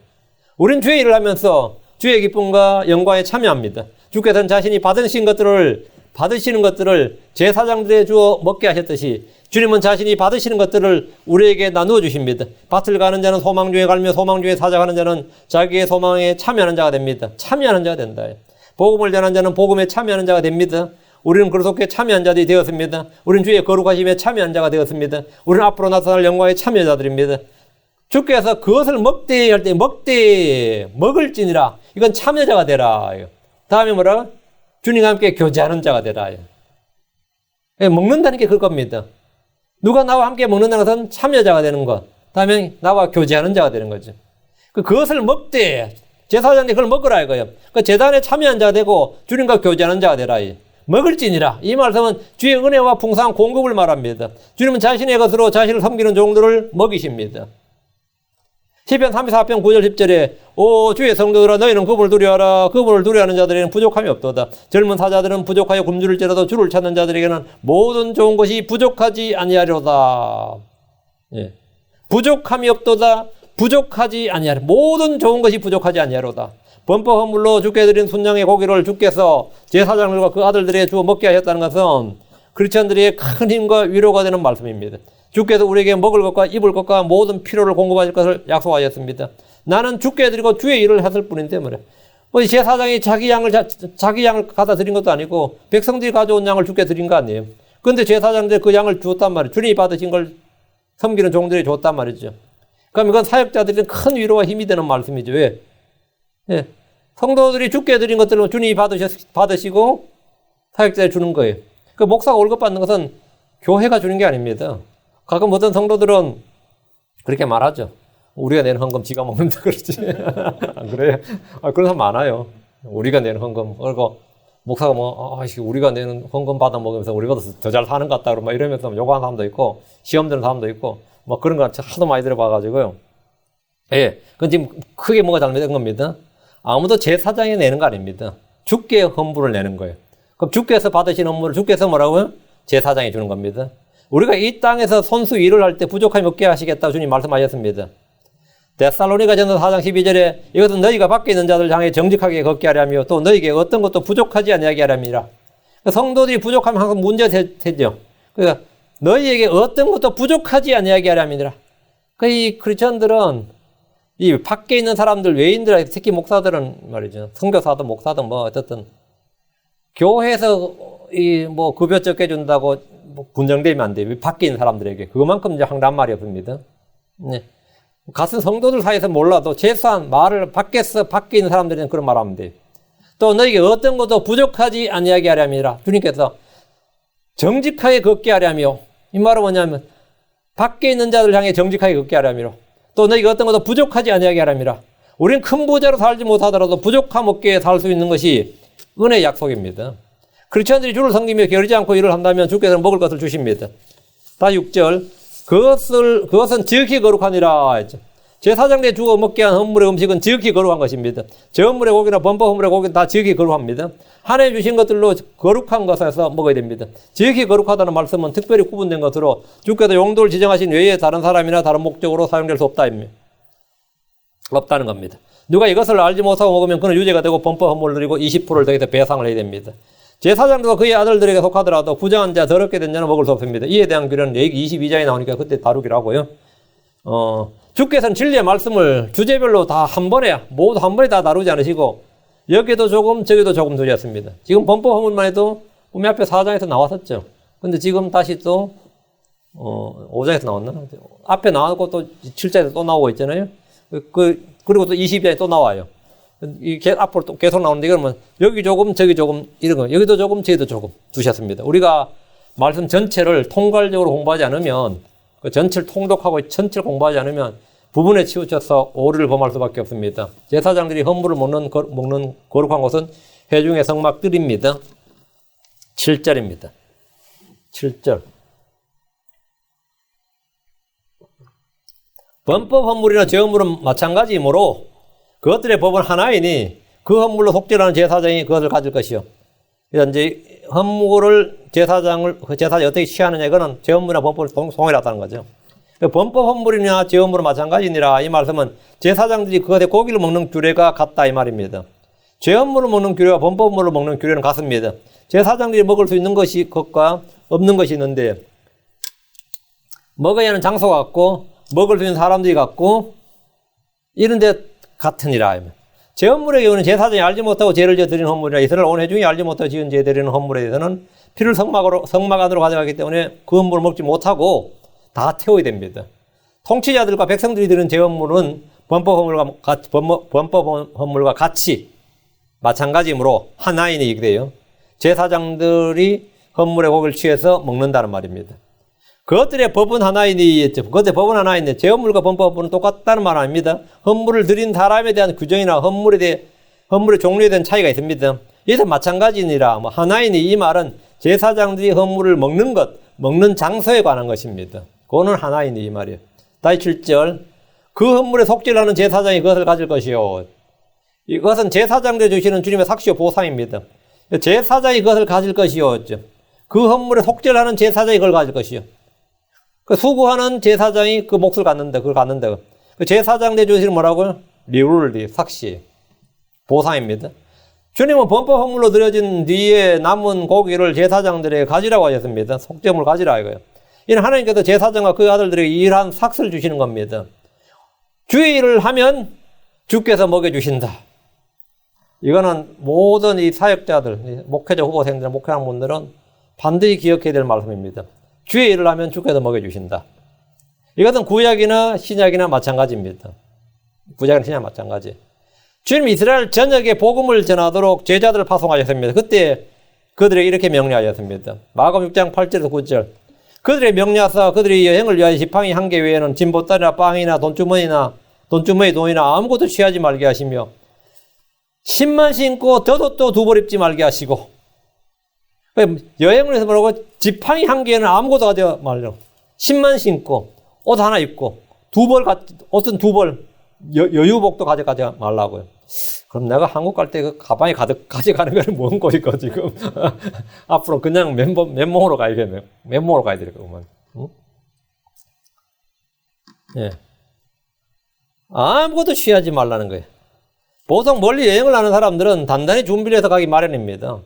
우리는 주의 일을 하면서 주의 기쁨과 영광에 참여합니다. 주께서는 자신이 받으시는 것들을 제사장들에 주어 먹게 하셨듯이 주님은 자신이 받으시는 것들을 우리에게 나누어 주십니다. 밭을 가는 자는 소망 중에 갈며 소망 중에 사자가는 자는 자기의 소망에 참여하는 자가 됩니다. 참여하는 자가 된다. 복음을 전하는 자는 복음에 참여하는 자가 됩니다. 우리는 그리스도께 참여한 자들이 되었습니다. 우리는 주의 거룩하심에 참여한 자가 되었습니다. 우리는 앞으로 나타날 영광의 참여자들입니다. 주께서 그것을 먹되 할 때 먹을지니라. 이건 참여자가 되라. 다음에 뭐라? 주님과 함께 교제하는 자가 되라. 먹는다는 게 그겁니다. 누가 나와 함께 먹는다는 것은 참여자가 되는 것. 다음에 나와 교제하는 자가 되는 거죠. 그것을 먹되 제사장이 그걸 먹으라 이거예요. 그 제단에 참여한 자가 되고 주님과 교제하는 자가 되라. 먹을지니라. 이 말씀은 주의 은혜와 풍성한 공급을 말합니다. 주님은 자신의 것으로 자신을 섬기는 종들을 먹이십니다. 시편 34편 9절 10절에 오 주의 성도들아 너희는 그분을 두려워하라. 그분을 두려워하는 자들에게는 부족함이 없도다. 젊은 사자들은 부족하여 굶주릴지라도 주를 찾는 자들에게는 모든 좋은 것이 부족하지 아니하리로다. 예. 부족함이 없도다. 부족하지 아니하리. 모든 좋은 것이 부족하지 아니하리로다. 범법 헌물로 주께 드린 순양의 고기를 주께서 제사장들과 그 아들들에게 주어 먹게 하셨다는 것은 크리스천들에게 큰 힘과 위로가 되는 말씀입니다. 주께서 우리에게 먹을 것과 입을 것과 모든 필요를 공급하실 것을 약속하셨습니다. 나는 주께 드리고 주의 일을 했을 뿐인데 뭐래. 제사장이 자기 양을 갖다 드린 것도 아니고 백성들이 가져온 양을 주께 드린 거 아니에요. 그런데 제사장들이 그 양을 주었단 말이에요. 주님이 받으신 걸 섬기는 종들이 줬단 말이죠. 그럼 이건 사역자들이 큰 위로와 힘이 되는 말씀이죠. 왜? 예. 성도들이 주께 드린 것들은 주님이 받으시고 사역자에 주는 거예요. 그 목사가 월급 받는 것은 교회가 주는 게 아닙니다. 가끔 어떤 성도들은 그렇게 말하죠. 우리가 내는 헌금 지가 먹는다 그러지. 안 그래요? 그런 사람 많아요. 우리가 내는 헌금. 그리고 목사가 우리가 내는 헌금 받아 먹으면서 우리보다 더 잘 사는 것 같다 그러고 막 이러면서 욕하는 사람도 있고 시험 드는 사람도 있고 뭐 그런 거 하도 많이 들어봐가지고요. 예. 그건 지금 크게 뭐가 잘못된 겁니다. 아무도 제사장이 내는 거 아닙니다. 주께 헌물을 내는 거예요. 그럼 주께서 받으신 헌물을 주께서 뭐라고요? 제사장이 주는 겁니다. 우리가 이 땅에서 손수 일을 할 때 부족함이 없게 하시겠다고 주님 말씀하셨습니다. 데살로니가전서 4장 12절에 이것은 너희가 밖에 있는 자들 향해 정직하게 걷게 하려며 또 너희에게 어떤 것도 부족하지 아니하게 하렵니다. 성도들이 부족하면 항상 문제가 되죠. 그러니까 너희에게 어떤 것도 부족하지 아니하게 하렵니다. 이 크리스천들은 이 밖에 있는 사람들, 외인들, 특히 목사들은 말이죠. 선교사든 목사든 뭐 어쨌든 교회에서 뭐 급여 적게 준다고 뭐 분정되면 안 돼요. 밖에 있는 사람들에게 그만큼 이제 황당한 말이 없습니다. 네. 같은 성도들 사이에서 몰라도 최소한 말을 밖에 있는 사람들은 그런 말하면 돼요. 또 너에게 어떤 것도 부족하지 아니하게 하렵니다. 주님께서 정직하게 걷게 하려며 이 말은 뭐냐면 밖에 있는 자들 향해 정직하게 걷게 하려며 또 너에게 어떤 것도 부족하지 아니하게 하렵니다. 우리는 큰 부자로 살지 못하더라도 부족함 없게 살 수 있는 것이 은혜의 약속입니다. 크리스천들이 주를 섬기며 게으르지 않고 일을 한다면 주께서 먹을 것을 주십니다. 다시 6절 그것은 지극히 거룩하니라 했죠. 제사장들이 주어 먹게 한 헌물의 음식은 지극히 거룩한 것입니다. 저 헌물의 고기나 범법 헌물의 고기는 다 지극히 거룩합니다. 하나님 주신 것들로 거룩한 것에서 먹어야 됩니다. 지극히 거룩하다는 말씀은 특별히 구분된 것으로 주께서 용도를 지정하신 외에 다른 사람이나 다른 목적으로 사용될 수 없다는 겁니다. 누가 이것을 알지 못하고 먹으면 그는 유죄가 되고 범법 헌물을 드리고 20%를 더해서 배상을 해야 됩니다. 제사장들과 그의 아들들에게 속하더라도 부정한 자, 더럽게 된 자는 먹을 수 없습니다. 이에 대한 규례는 레위기 22장에 나오니까 그때 다루기로 하고요. 주께서는 진리의 말씀을 주제별로 다 한 번에, 모두 한 번에 다 다루지 않으시고, 여기도 조금, 저기도 조금 두셨습니다. 지금 범법 허물만 해도 우리 앞에 4장에서 나왔었죠. 근데 지금 다시 또, 5장에서 나왔나? 앞에 나왔고 또 7장에서 또 나오고 있잖아요. 그리고 또 20장에 또 나와요. 이게 앞으로 또 계속 나오는데, 그러면 여기 조금, 저기 조금, 이런 거, 여기도 조금, 저기도 조금 두셨습니다. 우리가 말씀 전체를 통괄적으로 공부하지 않으면, 그 전체를 통독하고 전체를 공부하지 않으면 부분에 치우쳐서 오류를 범할 수밖에 없습니다. 제사장들이 헌물을 먹는 거룩한 곳은 회중의 성막들입니다. 7절입니다. 7절. 범법 헌물이나 제헌물은 마찬가지이므로 그것들의 법은 하나이니 그 헌물로 속죄하는 제사장이 그것을 가질 것이요. 그래서 이제 헌물을 제사장이 어떻게 취하느냐, 이거는 제헌물이나 범법을 동일하다는 거죠. 범법 헌물이나 제헌물은 마찬가지니라. 이 말씀은 제사장들이 그것의 고기를 먹는 규례가 같다 이 말입니다. 제헌물을 먹는 규례와 범법 헌물을 먹는 규례는 같습니다. 제사장들이 먹을 수 있는 것과 없는 것이 있는데, 먹어야 하는 장소가 같고 먹을 수 있는 사람들이 같고 이런 데 같으니라. 제헌물의 경우는 제사장이 알지 못하고 죄를 지어 드리는 헌물이라 이스라엘 온 회중이 알지 못하고 지은 죄에 드리는 헌물에 대해서는 피를 성막 안으로 가져가기 때문에 그 헌물을 먹지 못하고 다 태워야 됩니다. 통치자들과 백성들이 드리는 제헌물은 범법 헌물과 같이 마찬가지이므로 하나이니 이게 돼요. 제사장들이 헌물의 고기를 취해서 먹는다는 말입니다. 그것들의 법은 하나이니, 그것의 법은 하나이니, 제헌물과 범법 헌물은 똑같다는 말 아닙니다. 헌물을 드린 사람에 대한 규정이나 헌물의 종류에 대한 차이가 있습니다. 이것은 마찬가지니라. 하나이니 이 말은 제사장들이 헌물을 먹는 것, 먹는 장소에 관한 것입니다. 그거는 하나이니 이 말이에요. 다시 7절. 그 헌물에 속죄를 하는 제사장이 그것을 가질 것이요. 이것은 제사장들이 주시는 주님의 삭시요 보상입니다. 제사장이 그것을 가질 것이요. 그 헌물에 속죄를 하는 제사장이 그걸 가질 것이요. 그 수고하는 제사장이 그 몫을 그걸 갖는다. 그 제사장들 주시는 뭐라고요? 리울리, 삭시, 보상입니다. 주님은 범법 헌물로 드려진 뒤에 남은 고기를 제사장들에게 가지라고 하셨습니다. 속죄물 가지라 이거예요. 이는 하나님께서 제사장과 그 아들들에게 일한 삭스를 주시는 겁니다. 주의 일을 하면 주께서 먹여주신다. 이거는 모든 이 사역자들, 목회자 후보생들, 목회하는 분들은 반드시 기억해야 될 말씀입니다. 주의 일을 하면 주께서 먹여주신다. 이것은 구약이나 신약이나 마찬가지입니다. 구약이나 신약 마찬가지. 주님 이스라엘 전역에 복음을 전하도록 제자들을 파송하셨습니다. 그때 그들에게 이렇게 명령하셨습니다. 마가복음 6장 8절에서 9절. 그들의 명령하사 그들의 여행을 위하여 지팡이 한 개 외에는 진보딸이나 빵이나 돈주머니 돈이나 아무것도 취하지 말게 하시며 10만 신고 덧옷도 2벌 입지 말게 하시고, 여행을 해서 뭐라고? 지팡이 한 개는 아무것도 가져 말라고. 10만 신고 옷 하나 입고 옷은 2벌 여유복도 가져가지 말라고요. 그럼 내가 한국 갈 때 그 가방에 가득 가져가는 거는 뭔 꼴일까 지금? 앞으로 그냥 맨몸으로 가야겠네요. 맨몸으로 가야 될 거구만. 응? 예. 아무것도 취하지 말라는 거예요. 보통 멀리 여행을 하는 사람들은 단단히 준비를 해서 가기 마련입니다.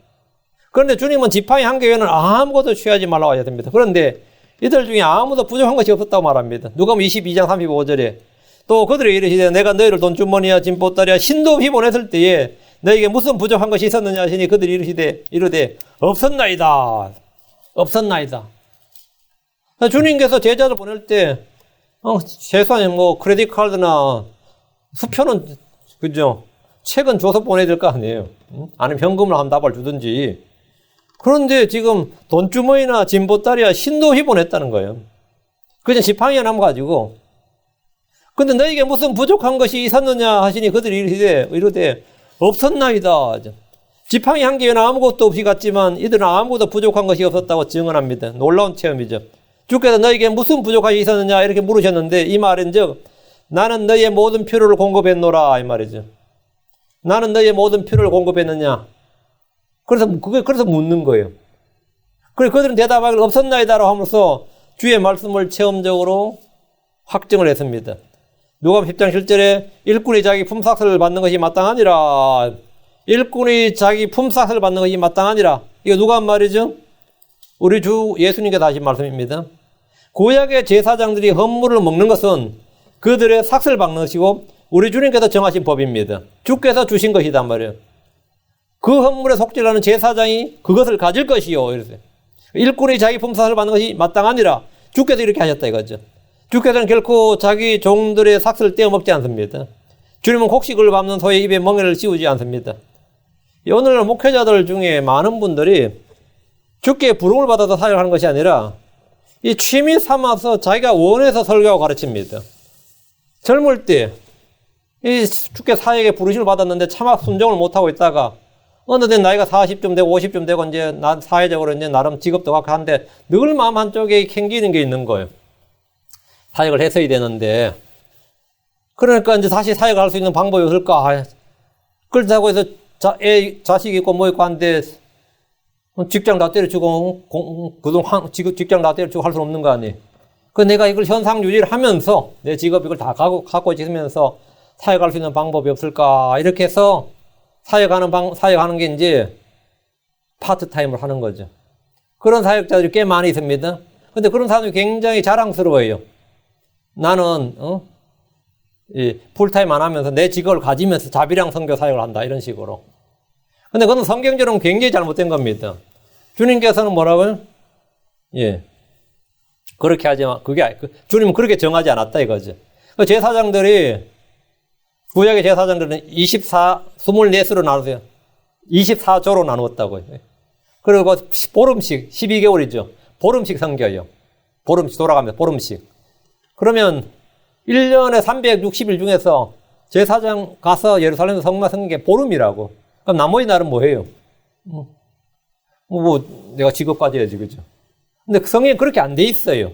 그런데 주님은 지팡이 한 개 외에는 아무것도 취하지 말라고 하셨습니다. 그런데 이들 중에 아무도 부족한 것이 없었다고 말합니다. 누가복음 22장 35절에 또 그들이 이르시되 내가 너희를 돈주머니와 진보다리와 신도 없이 보냈을 때에 너에게 무슨 부족한 것이 있었느냐 하시니 그들이 이르되 없었나이다. 주님께서 제자를 보낼 때 최소한 크레딧 카드나 수표는 그죠? 책은 줘서 보내야 될 거 아니에요. 아니면 현금을 한 다발 주든지. 그런데 지금 돈주머니나 진보다리와 신도 없이 보냈다는 거예요. 그냥 지팡이 하나 가지고. 근데 너에게 무슨 부족한 것이 있었느냐 하시니 그들이 이르되 없었나이다. 지팡이 한 개에는 아무것도 없이 갔지만 이들은 아무것도 부족한 것이 없었다고 증언합니다. 놀라운 체험이죠. 주께서 너에게 무슨 부족한 것이 있었느냐 이렇게 물으셨는데 이 말인즉 나는 너의 모든 필요를 공급했노라 이 말이죠. 나는 너의 모든 필요를 공급했느냐. 그래서 묻는 거예요. 그래서 그들은 대답하기를 없었나이다라고 하면서 주의 말씀을 체험적으로 확증을 했습니다. 누가복음 10장 7절에 일꾼이 자기 품삯을 받는 것이 마땅하니라. 일꾼이 자기 품삯을 받는 것이 마땅하니라. 이거 누가 한 말이죠? 우리 주 예수님께서 하신 말씀입니다. 구약의 제사장들이 헌물을 먹는 것은 그들의 삭슬 박는 것이고 우리 주님께서 정하신 법입니다. 주께서 주신 것이단 말이에요. 그 헌물에 속죄하는 제사장이 그것을 가질 것이요. 이랬어요. 일꾼이 자기 품삯을 받는 것이 마땅하니라. 주께서 이렇게 하셨다 이거죠. 주께서는 결코 자기 종들의 삭슬을 떼어 먹지 않습니다. 주님은 곡식을 밟는 소의 입에 멍에를 씌우지 않습니다. 오늘날 목회자들 중에 많은 분들이 주께 부름을 받아서 사역하는 것이 아니라 이 취미 삼아서 자기가 원해서 설교하고 가르칩니다. 젊을 때 이 주께 사역에 부르심을 받았는데 차마 순종을 못하고 있다가 어느덧 나이가 40좀 되고 50좀 되고 이제 사회적으로 이제 나름 직업도 갖고 하는데 늘 마음 한쪽에 캥기는 게 있는 거예요. 사역을 했어야 되는데 그러니까 이제 다시 사역을 할 수 있는 방법이 없을까? 그렇다고 해서 자식 있고 뭐 있고 한데 직장 다 때려치고 그동안 직장 다 때려치고 할 수는 없는 거 아니에요. 그 내가 이걸 현상 유지를 하면서 내 직업 이걸 다 갖고 있으면서 사역할 수 있는 방법이 없을까? 이렇게 해서 사역하는 게 이제 파트타임을 하는 거죠. 그런 사역자들이 꽤 많이 있습니다. 근데 그런 사람들이 굉장히 자랑스러워요. 나는, 풀타임 안 하면서 내 직업을 가지면서 자비랑 선교 사역을 한다. 이런 식으로. 근데 그건 성경적으로는 굉장히 잘못된 겁니다. 주님께서는 뭐라고요? 그렇게 하지만, 주님은 그렇게 정하지 않았다 이거죠. 제사장들이 구약의 제사장들은 24수로 나누세요. 24조로 나누었다고요. 그리고 보름씩, 12개월이죠. 보름씩 섬겨요. 보름씩 돌아가면서 보름씩. 그러면 1년에 360일 중에서 제사장 가서 예루살렘에서 성막 섬기는 게 보름이라고. 그럼 나머지 날은 뭐 해요? 내가 직업 가져야지, 그죠? 근데 성경에 그렇게 안 돼 있어요.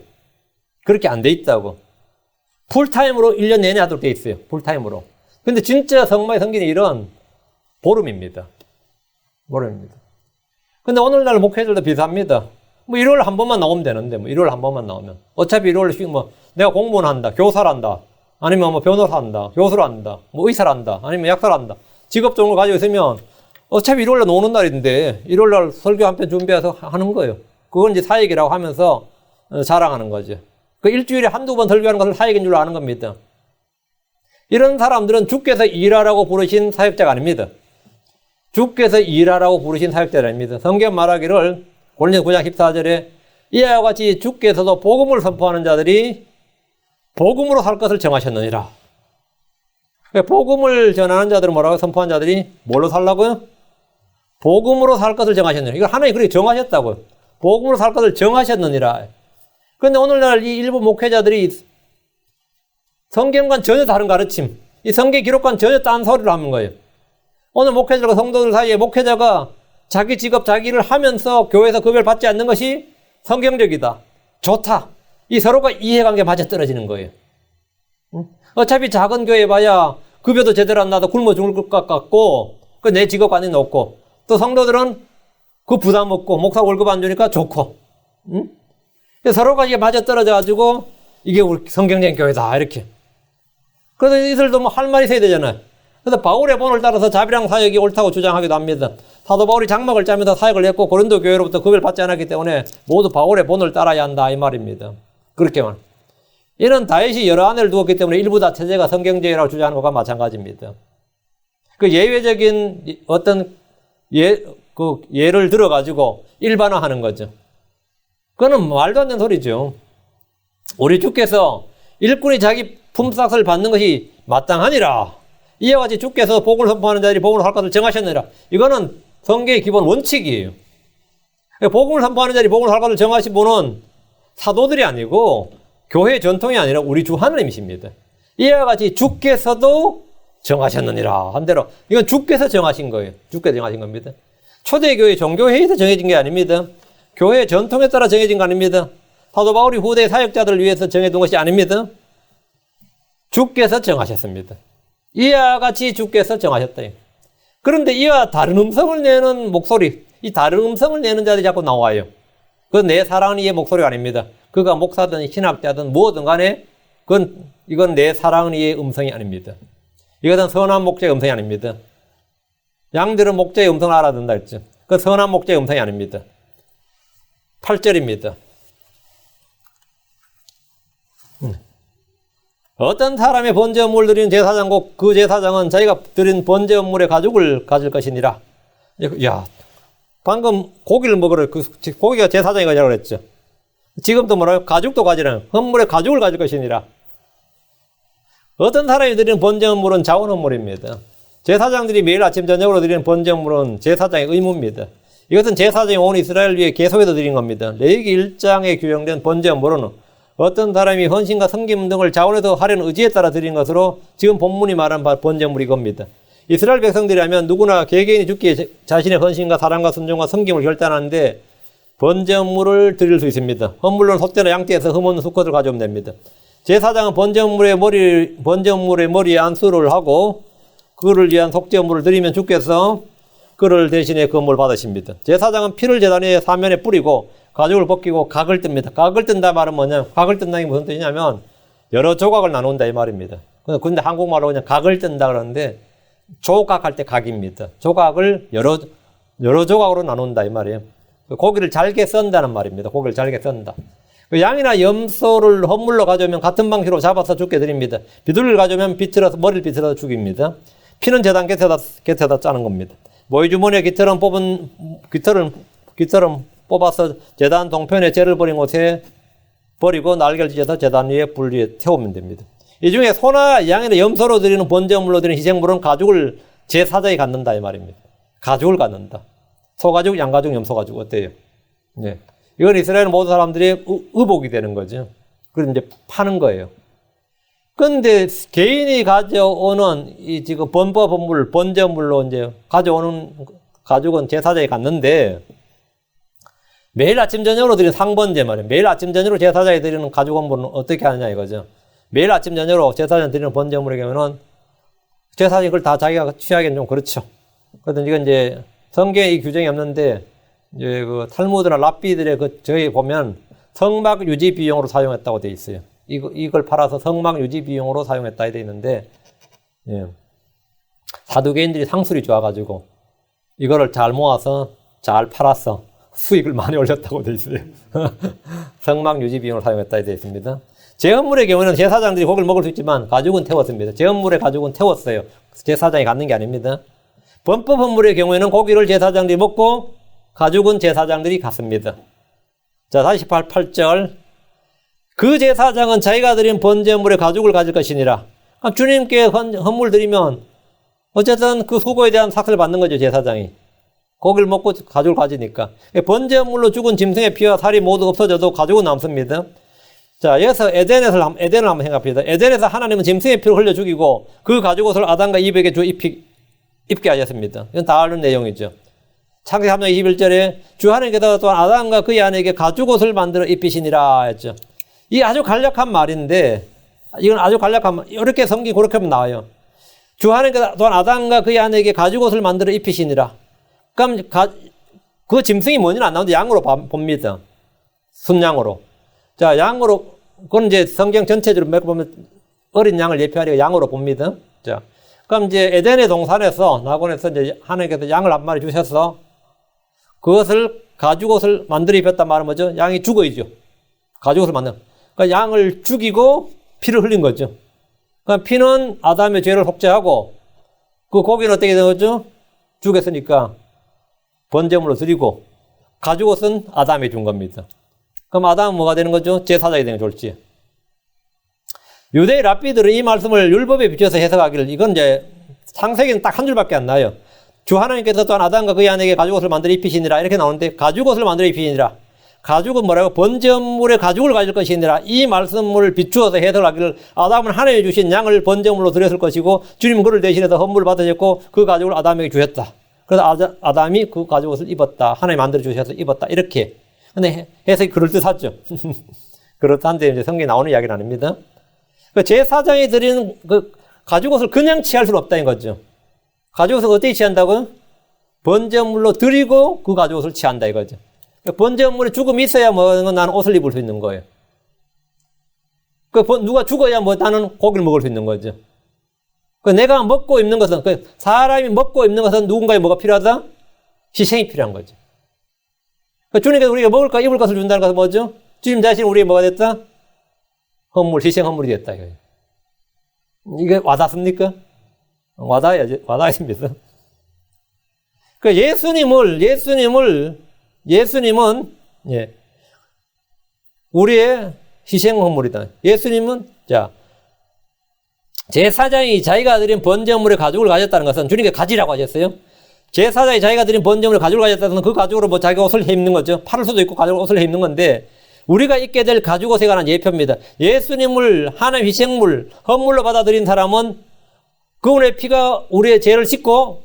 그렇게 안 돼 있다고. 풀타임으로 1년 내내 하도록 돼 있어요. 풀타임으로. 근데 진짜 성막에 섬기는 일은 보름입니다. 보름입니다. 근데 오늘날 목회자들도 비슷합니다. 일요일 한 번만 나오면 되는데, 일요일 한 번만 나오면. 어차피 일요일 내가 공무원 한다, 교사를 한다, 아니면 변호사 한다, 교수를 한다, 의사를 한다, 아니면 약사를 한다. 직업 종을 가지고 있으면 어차피 일요일날 노는 날인데, 일요일날 설교 한 편 준비해서 하는 거예요. 그건 이제 사역이라고 하면서 자랑하는 거죠. 그 일주일에 한두 번 설교하는 것을 사역인 줄 아는 겁니다. 이런 사람들은 주께서 일하라고 부르신 사역자가 아닙니다. 주께서 일하라고 부르신 사역자가 아닙니다. 성경 말하기를 고린도서 9장 14절에 이와 같이 주께서도 복음을 선포하는 자들이 복음으로 살 것을 정하셨느니라. 복음을 전하는 자들은 뭐라고 선포하는 자들이 뭘로 살라고요? 복음으로 살 것을 정하셨느니라. 이걸 하나님이 그렇게 정하셨다고요. 복음으로 살 것을 정하셨느니라. 그런데 오늘날 이 일부 목회자들이 성경과는 전혀 다른 가르침, 이 성경 기록과는 전혀 딴 소리를 하는 거예요. 오늘 목회자들과 성도들 사이에 목회자가 자기 직업, 자기 일을 하면서 교회에서 급여를 받지 않는 것이 성경적이다. 좋다. 이 서로가 이해관계 맞아떨어지는 거예요. 어차피 작은 교회 봐야 급여도 제대로 안 나도 굶어 죽을 것 같고, 내 직업 안에 놓고, 또 성도들은 그 부담 없고, 목사 월급 안 주니까 좋고, 서로가 이게 맞아떨어져가지고, 이게 우리 성경적인 교회다, 이렇게. 그래서 이들도 할 말이 있어야 되잖아요. 그래서 바울의 본을 따라서 자비랑 사역이 옳다고 주장하기도 합니다. 사도 바울이 장막을 짜면서 사역을 했고 고린도 교회로부터 급여를 받지 않았기 때문에 모두 바울의 본을 따라야 한다 이 말입니다. 그렇게만. 이는 다윗이 여러 아내를 두었기 때문에 일부 다 체제가 성경적이라고 주장하는 것과 마찬가지입니다. 그 예외적인 어떤 예를 들어가지고 일반화하는 거죠. 그거는 말도 안 되는 소리죠. 우리 주께서 일꾼이 자기 품삯을 받는 것이 마땅하니라. 이와 같이 주께서 복을 선포하는 자들이 복을 할 것을 정하셨느니라. 이거는 성경의 기본 원칙이에요. 복음을 선포하는 자들이 복을 할 것을 정하신 분은 사도들이 아니고 교회의 전통이 아니라 우리 주 하나님이십니다. 이와 같이 주께서도 정하셨느니라 한 대로 이건 주께서 정하신 거예요. 주께서 정하신 겁니다. 초대교회 종교회의에서 정해진 게 아닙니다. 교회의 전통에 따라 정해진 거 아닙니다. 사도 바울이 후대 사역자들을 위해서 정해둔 것이 아닙니다. 주께서 정하셨습니다. 이와 같이 주께서 정하셨다. 그런데 이와 다른 음성을 내는 목소리, 이 다른 음성을 내는 자들이 자꾸 나와요. 그건 내 사랑하는 이의 목소리가 아닙니다. 그가 목사든 신학자든 뭐든 간에 이건 내 사랑하는 이의 음성이 아닙니다. 이것은 선한 목자의 음성이 아닙니다. 양들은 목자의 음성을 알아듣는다 했죠. 그 선한 목자의 음성이 아닙니다. 8절입니다. 어떤 사람의 번제물을 드리는 제사장고 그 제사장은 자기가 드린 번제물의 가죽을 가질 것이니라. 야, 방금 고기를 먹으라. 그 고기가 제사장이 가지라고 그랬죠. 지금도 뭐라고? 가죽도 가지라. 헌물의 가죽을 가질 것이니라. 어떤 사람이 드리는 번제물은 자원 헌물입니다. 제사장들이 매일 아침 저녁으로 드리는 번제물은 제사장의 의무입니다. 이것은 제사장이 온 이스라엘 위에 계속해서 드린 겁니다. 레위기 1장에 규정된 번제물은 어떤 사람이 헌신과 섬김 등을 자원해서 하려는 의지에 따라 드린 것으로 지금 본문이 말한 번제물이 겁니다. 이스라엘 백성들이라면 누구나 개개인이 죽기에 자신의 헌신과 사랑과 순종과 섬김을 결단하는데 번제물을 드릴 수 있습니다. 헌물로는 소떼나 양떼에서 흠없는 수컷을 가져오면 됩니다. 제사장은 번제물의 머리에 안수를 하고 그를 위한 속죄물을 드리면 주께서 그를 대신에 건물을 받으십니다. 제사장은 피를 제단의 사면에 뿌리고 가죽을 벗기고 각을 뜹니다. 각을 뜬다 말은 뭐냐? 각을 뜬다는 게 무슨 뜻이냐면 여러 조각을 나눈다 이 말입니다. 근데 한국말로 그냥 각을 뜬다 그러는데 조각할 때 각입니다. 조각을 여러 조각으로 나눈다 이 말이에요. 고기를 잘게 썬다는 말입니다. 고기를 잘게 썬다. 양이나 염소를 헌물로 가져오면 같은 방식으로 잡아서 죽게 드립니다. 비둘기를 가져오면 머리를 비틀어서 죽입니다. 피는 제단 곁에다 짜는 겁니다. 모이주머니에 깃털은 뽑아서 제단 동편에 재를 버린 곳에 버리고 날개를 찢어서 제단 위에 불 위에 태우면 됩니다. 이 중에 소나 양이나 염소로 드리는 번제물로 드리는 희생물은 가죽을 제사장이 갖는다 이 말입니다. 가죽을 갖는다. 소가죽, 양가죽, 염소가죽 어때요? 네. 이건 이스라엘 모든 사람들이 의복이 되는 거죠. 그래서 이제 파는 거예요. 근데 개인이 가져오는 이 지금 번제물, 번제물로 이제 가져오는 가죽은 제사장이 갖는데 매일 아침 저녁으로 드리는 상번제 말이에요. 매일 아침 저녁으로 제사장이 드리는 가죽 헌물은 어떻게 하느냐 이거죠. 매일 아침 저녁으로 제사장이 드리는 번제물의 경우는 제사장이 그걸 다 자기가 취하기는 좀 그렇죠. 그래서 이건 이제 성경에 이 규정이 없는데 이제 그 탈무드나 랍비들의 저기 보면 성막 유지 비용으로 사용했다고 돼 있어요. 이걸 팔아서 성막 유지 비용으로 사용했다 돼 있는데, 예. 사두개인들이 상술이 좋아가지고 이거를 잘 모아서 잘 팔아서 수익을 많이 올렸다고 돼 있어요. 성막 유지 비용으로 사용했다 돼 있습니다. 제헌물의 경우는 제사장들이 고기를 먹을 수 있지만 가죽은 태웠습니다. 제헌물의 가죽은 태웠어요. 제사장이 갖는 게 아닙니다. 번법 헌물의 경우에는 고기를 제사장들이 먹고 가죽은 제사장들이 갖습니다. 자, 48절. 그 제사장은 자기가 드린 번제물의 가죽을 가질 것이니라. 주님께 헌물 드리면 어쨌든 그 수고에 대한 삭을 받는 거죠, 제사장이. 고기를 먹고 가죽을 가지니까. 번제물로 죽은 짐승의 피와 살이 모두 없어져도 가죽은 남습니다. 자, 여기서 에덴을 한번 생각합니다. 에덴에서 하나님은 짐승의 피를 흘려 죽이고 그 가죽 옷을 아담과 이브에게 주 입게 하셨습니다. 이건 다 아는 내용이죠. 창세기 3장 21절에 주 하나님께서 또한 아담과 그의 아내에게 가죽 옷을 만들어 입히시니라 했죠. 이게 아주 간략한 말인데, 이건 아주 간략한 말, 이렇게 성경이 그렇게 하면 나와요. 주 하나님께서 또한 아담과 그의 아내에게 가죽 옷을 만들어 입히시니라. 그럼 그 짐승이 뭔지는 안 나오는데 양으로 봅니다. 순양으로. 자, 양으로, 그건 이제 성경 전체적으로 몇 보면 어린 양을 예표하니까 양으로 봅니다. 자, 그럼 이제 에덴의 동산에서, 낙원에서 이제 하나님께서 양을 한 마리 주셔서 그것을 가죽 옷을 만들어 입혔단 말은 뭐죠? 양이 죽어야죠. 가죽 옷을 만든. 그러니까 양을 죽이고 피를 흘린 거죠. 그러니까 피는 아담의 죄를 속죄하고 그 고기는 어떻게 된 거죠? 죽였으니까 번제물로 드리고 가죽 옷은 아담이 준 겁니다. 그럼 아담은 뭐가 되는 거죠? 제사장이 되는 졸지. 유대의 랍비들은 이 말씀을 율법에 비춰서 해석하기를 이건 이제 창세기는 딱 한 줄밖에 안 나요. 주 하나님께서 또한 아담과 그의 아내에게 가죽 옷을 만들어 입히시니라 이렇게 나오는데 가죽 옷을 만들어 입히시니라. 가죽은 뭐라고? 번제물의 가죽을 가질 것이니라. 이 말씀을 비추어서 해석하기를 아담은 하나님이 주신 양을 번제물로 드렸을 것이고 주님은 그를 대신해서 헌물을 받으셨고 그 가죽을 아담에게 주셨다. 그래서 아담이 그 가죽 옷을 입었다. 하나님이 만들어 주셔서 입었다. 이렇게. 근데 해석이 그럴듯하죠. 그렇다는데 이제 성경에 나오는 이야기는 아닙니다. 그 제사장이 드리는 그 가죽 옷을 그냥 취할 수는 없다는 거죠. 가죽 옷을 어떻게 취한다고요? 번제물로 드리고 그 가죽 옷을 취한다 이거죠. 번제물에 죽음이 있어야 나는 옷을 입을 수 있는 거예요. 누가 죽어야 나는 고기를 먹을 수 있는 거죠. 내가 먹고 입는 것은, 사람이 먹고 입는 것은 누군가의 뭐가 필요하다? 희생이 필요한 거죠. 주님께서 우리가 먹을 입을 것을 준다는 것은 뭐죠? 주님 자신이 우리의 뭐가 됐다? 헌물, 희생 헌물이 됐다 이거예요. 이게 와닿습니까? 와닿습니다. 그 예수님은 예, 우리의 희생 헌물이다. 예수님은 자 제사장이 자기가 드린 번제물의 가죽을 가졌다는 것은 주님께 가지라고 하셨어요. 제사장이 자기가 드린 번제물의 가죽을 가졌다는 것은 그 가죽으로 뭐 자기 옷을 해 입는 거죠. 팔을 수도 있고 가죽 옷을 해 입는 건데 우리가 입게 될 가죽 옷에 관한 예표입니다. 예수님을 하나님 희생물, 헌물로 받아들인 사람은 그분의 피가 우리의 죄를 씻고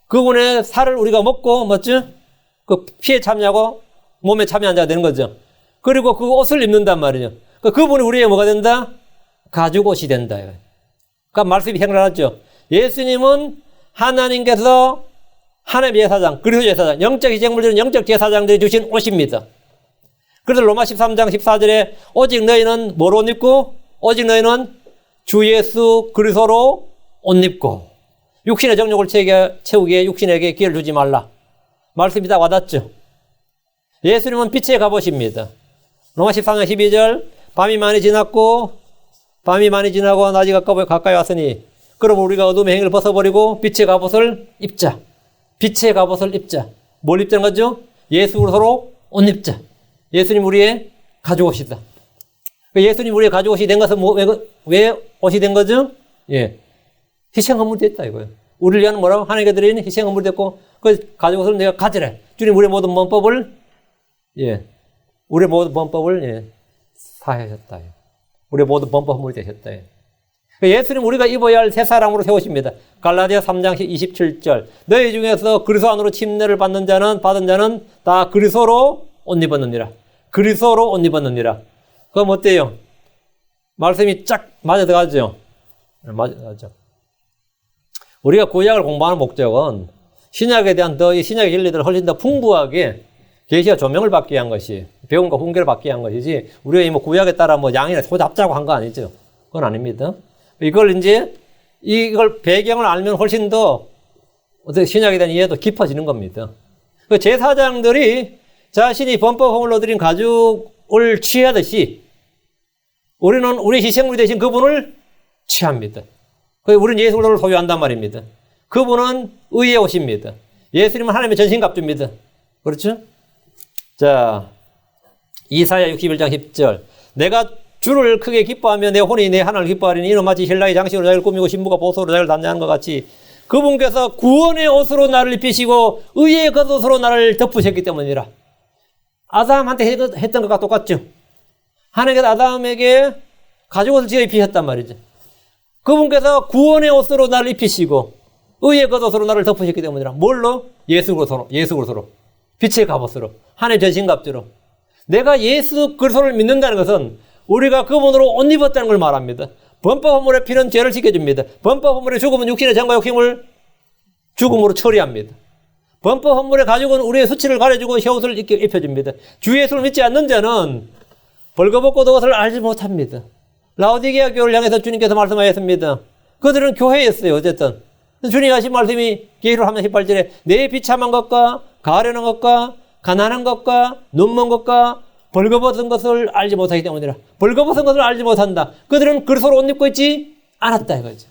그분의 살을 우리가 먹고 뭐죠? 그 피에 참여하고 몸에 참여한 자가 되는 거죠. 그리고 그 옷을 입는단 말이죠. 그분이 우리의 뭐가 된다? 가죽 옷이 된다. 그러니까 말씀이 생각나죠. 예수님은 하나님께서 하나님의 제사장, 그리스도 제사장, 영적 희생물들은 영적 제사장들이 주신 옷입니다. 그래서 로마 13장 14절에 오직 너희는 뭐로 옷 입고? 오직 너희는 주 예수 그리스도로 옷 입고 육신의 정욕을 채우기에 육신에게 기회를 주지 말라. 말씀이 다 와닿죠. 예수님은 빛의 갑옷입니다. 로마 13장 12절 밤이 많이 지나고 낮이 가까이 왔으니 그럼 우리가 어둠의 행위를 벗어버리고 빛의 갑옷을 입자. 빛의 갑옷을 입자. 뭘 입자는 거죠? 예수 그리스도로 옷 입자. 예수님 우리의 가죽 옷이다. 예수님 우리의 가죽 옷이 된 것은 왜 옷이 된 거죠? 예. 희생 헌물이 됐다 이거예요. 우리를 위한 뭐라고? 하나님께 드리는 희생 헌물이 됐고 그 가죽 옷을 내가 가지래. 주님 우리의 모든 범법을 사하셨다. 우리의 모든 범법 헌물이 되셨다. 예수님 우리가 입어야 할 새 사람으로 세우십니다. 갈라디아 3장 27절 너희 중에서 그리스도 안으로 침례를 받은 자는 다 그리스도로 옷 입었느니라. 그리스도로 옷 입었느니라. 그럼 어때요? 말씀이 쫙 맞아 들어가죠? 맞아 들어가죠. 우리가 구약을 공부하는 목적은 신약에 대한 이 신약의 진리들을 훨씬 더 풍부하게 계시와 조명을 받기 위한 것이 배움과 훈계를 받기 위한 것이지 우리가 이 구약에 따라 양이나 소 잡자고 한 거 아니죠. 그건 아닙니다. 이걸 배경을 알면 훨씬 더 어떻게 신약에 대한 이해도 깊어지는 겁니다. 그 제사장들이 자신이 범법 헌물로 드린 가죽을 취하듯이 우리는 우리 희생물이 되신 그분을 취합니다. 우리는 예수 그리스도를 소유한단 말입니다. 그분은 의의 옷입니다. 예수님은 하나님의 전신갑주입니다. 그렇죠? 자, 이사야 61장 10절 내가 주를 크게 기뻐하며 내 혼이 내 하나님을 기뻐하리니 이는 마치 신랑이 장식으로 자기를 꾸미고 신부가 보석으로 자기를 단장하는 것 같이 그분께서 구원의 옷으로 나를 입히시고 의의 겉옷으로 나를 덮으셨기 때문이라. 아담한테 했던 것과 똑같죠. 하나님께서 아담에게 가죽옷을 지어 입히셨단 말이죠. 그분께서 구원의 옷으로 나를 입히시고 의의 겉옷으로 나를 덮으셨기 때문이라. 뭘로? 예수 그리스도로 빛의 갑옷으로 하나님의 전신갑주로. 내가 예수 그리스도를 믿는다는 것은 우리가 그분으로 옷 입었다는 걸 말합니다. 범법 헌물의 피는 죄를 지켜줍니다. 범법 헌물의 죽음은 육신의 정과 욕심을 죽음으로 처리합니다. 범법 헌물의 가죽은 우리의 수치를 가려주고 혀옷을 입혀줍니다. 주 예수를 믿지 않는 자는 벌거벗고 그것을 알지 못합니다. 라오디게아 교회를 향해서 주님께서 말씀하셨습니다. 그들은 교회였어요. 어쨌든 주님이 하신 말씀이 계시록 3장 18절에 내 비참한 것과 가련한 것과 가난한 것과 눈먼 것과 벌거벗은 것을 알지 못하기 때문이라. 벌거벗은 것을 알지 못한다. 그들은 그리스도로 옷 입고 있지 않았다 이거죠.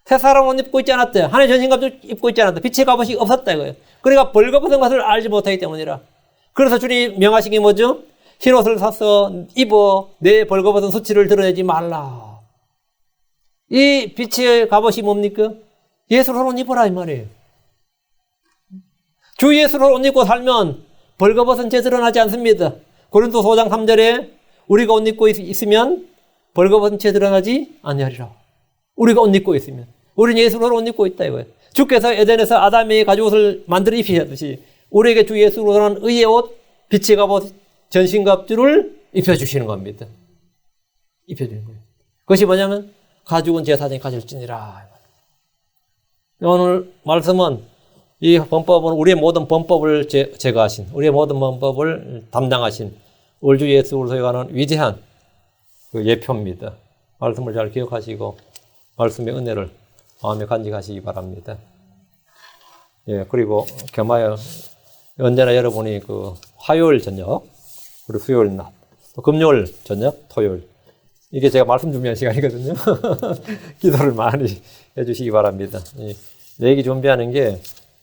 새 사람 옷 입고 있지 않았다. 하나의 전신갑주 입고 있지 않았다. 빛의 갑옷이 없었다 이거예요. 그러니까 벌거벗은 것을 알지 못하기 때문이라. 그래서 주님이 명하신 게 뭐죠? 흰옷을 사서 입어 내 벌거벗은 수치를 드러내지 말라. 이 빛의 갑옷이 뭡니까? 예수로 옷 입어라 이 말이에요. 주 예수로 옷 입고 살면 벌거벗은 죄 드러나지 않습니다. 고린도서 5장 3절에 우리가 옷 입고 있으면 벌거벗은 죄 드러나지 아니하리라. 우리가 옷 입고 있으면 우리는 예수로 옷 입고 있다 이거예요. 주께서 에덴에서 아담에게 가죽옷을 만들어 입히셨듯이 우리에게 주 예수로는 의의 옷, 빛의 갑옷, 전신갑주를 입혀주시는 겁니다. 입혀주는 거예요. 그것이 뭐냐면 가죽은 제사장이 가질지니라. 오늘 말씀은 이 범법은 우리의 모든 범법을 제거하신, 우리의 모든 범법을 담당하신 우리 주 예수 그리스도에 관한 위대한 그 예표입니다. 말씀을 잘 기억하시고 말씀의 은혜를 마음에 간직하시기 바랍니다. 예, 그리고 겸하여 언제나 여러분이 그 화요일 저녁, 그리고 수요일 낮, 또 금요일 저녁, 토요일 이게 제가 말씀 준비한 시간이거든요. 기도를 많이 해주시기 바랍니다. 내 얘기 준비하는 게,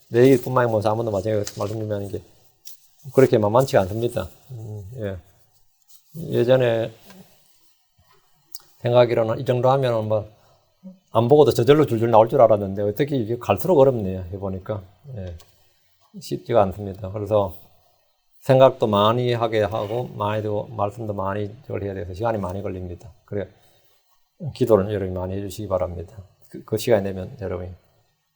내 얘기뿐만 아니라 아무도 마찬가지로 말씀 준비하는 게 그렇게 만만치가 않습니다. 예. 예전에 생각하기로는 이 정도 하면은 뭐, 안 보고도 저절로 줄줄 나올 줄 알았는데, 어떻게 이게 갈수록 어렵네요. 해보니까. 예. 쉽지가 않습니다. 그래서 생각도 많이 하게 하고, 말씀도 많이 해야 돼서 시간이 많이 걸립니다. 그래, 기도를 여러분이 많이 해주시기 바랍니다. 그 시간이 되면 여러분이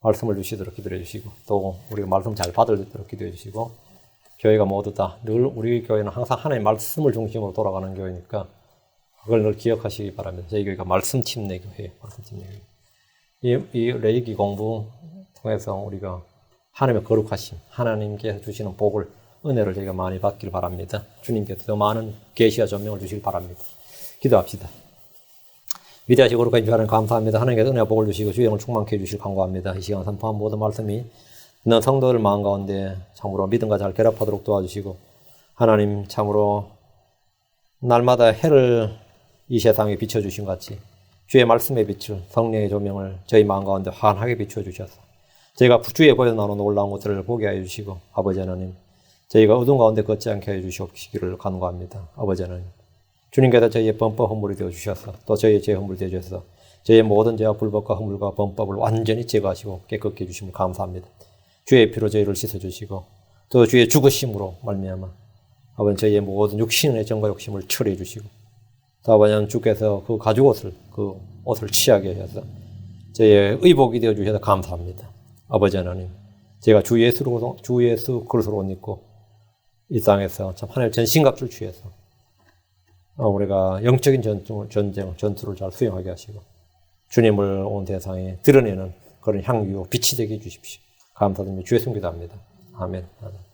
말씀을 주시도록 기도해 주시고, 또 우리가 말씀 잘 받도록 기도해 주시고, 교회가 모두 다 늘 우리 교회는 항상 하나님의 말씀을 중심으로 돌아가는 교회니까 그걸 늘 기억하시기 바랍니다. 저희 교회가 말씀 침례 교회예요. 말씀 침례 교회. 이 레이기 공부 통해서 우리가 하나님의 거룩하심, 하나님께 주시는 복을, 은혜를 저희가 많이 받길 바랍니다. 주님께서 더 많은 계시와 조명을 주시길 바랍니다. 기도합시다. 위대하시고 거룩하신 주 하나님 감사합니다. 하나님께서 은혜와 복을 주시고 주의 영을 충만케 해주실 간구합니다. 이 시간 선포한 모든 말씀이 너 성도들 마음 가운데 참으로 믿음과 잘 결합하도록 도와주시고, 하나님 참으로 날마다 해를 이 세상에 비춰주신 같이 주의 말씀의 빛을, 성령의 조명을 저희 마음 가운데 환하게 비춰주셔서 저희가 주의 보여 나오는 놀라운 것들을 보게 하여 주시고, 아버지 하나님 저희가 어두운 가운데 걷지 않게 해 주시기를 간구합니다. 아버지 하나님, 주님께서 저희의 범법 허물이 되어 주셔서, 또 저희의 죄 허물이 되어 주셔서 저희의 모든 죄와 불법과 허물과 범법을 완전히 제거하시고 깨끗게 해주심을 감사합니다. 주의 피로 저희를 씻어주시고, 또 주의 죽으심으로 말미암아 아버지 저희의 모든 육신의 정과 욕심을 처리해 주시고, 또 아버지 하나님 주께서 그 가죽옷을, 그 옷을 취하게 하셔서 저희의 의복이 되어 주셔서 감사합니다. 아버지 하나님, 제가 주 예수 그리스도로 옷 입고 이 땅에서 참 하나님의 전신갑주를 취해서 우리가 영적인 전투를 잘 수행하게 하시고 주님을 온 세상에 드러내는 그런 향기요 빛이 되게 해주십시오. 감사드리며 주의 손 기도합니다. 아멘. 아멘.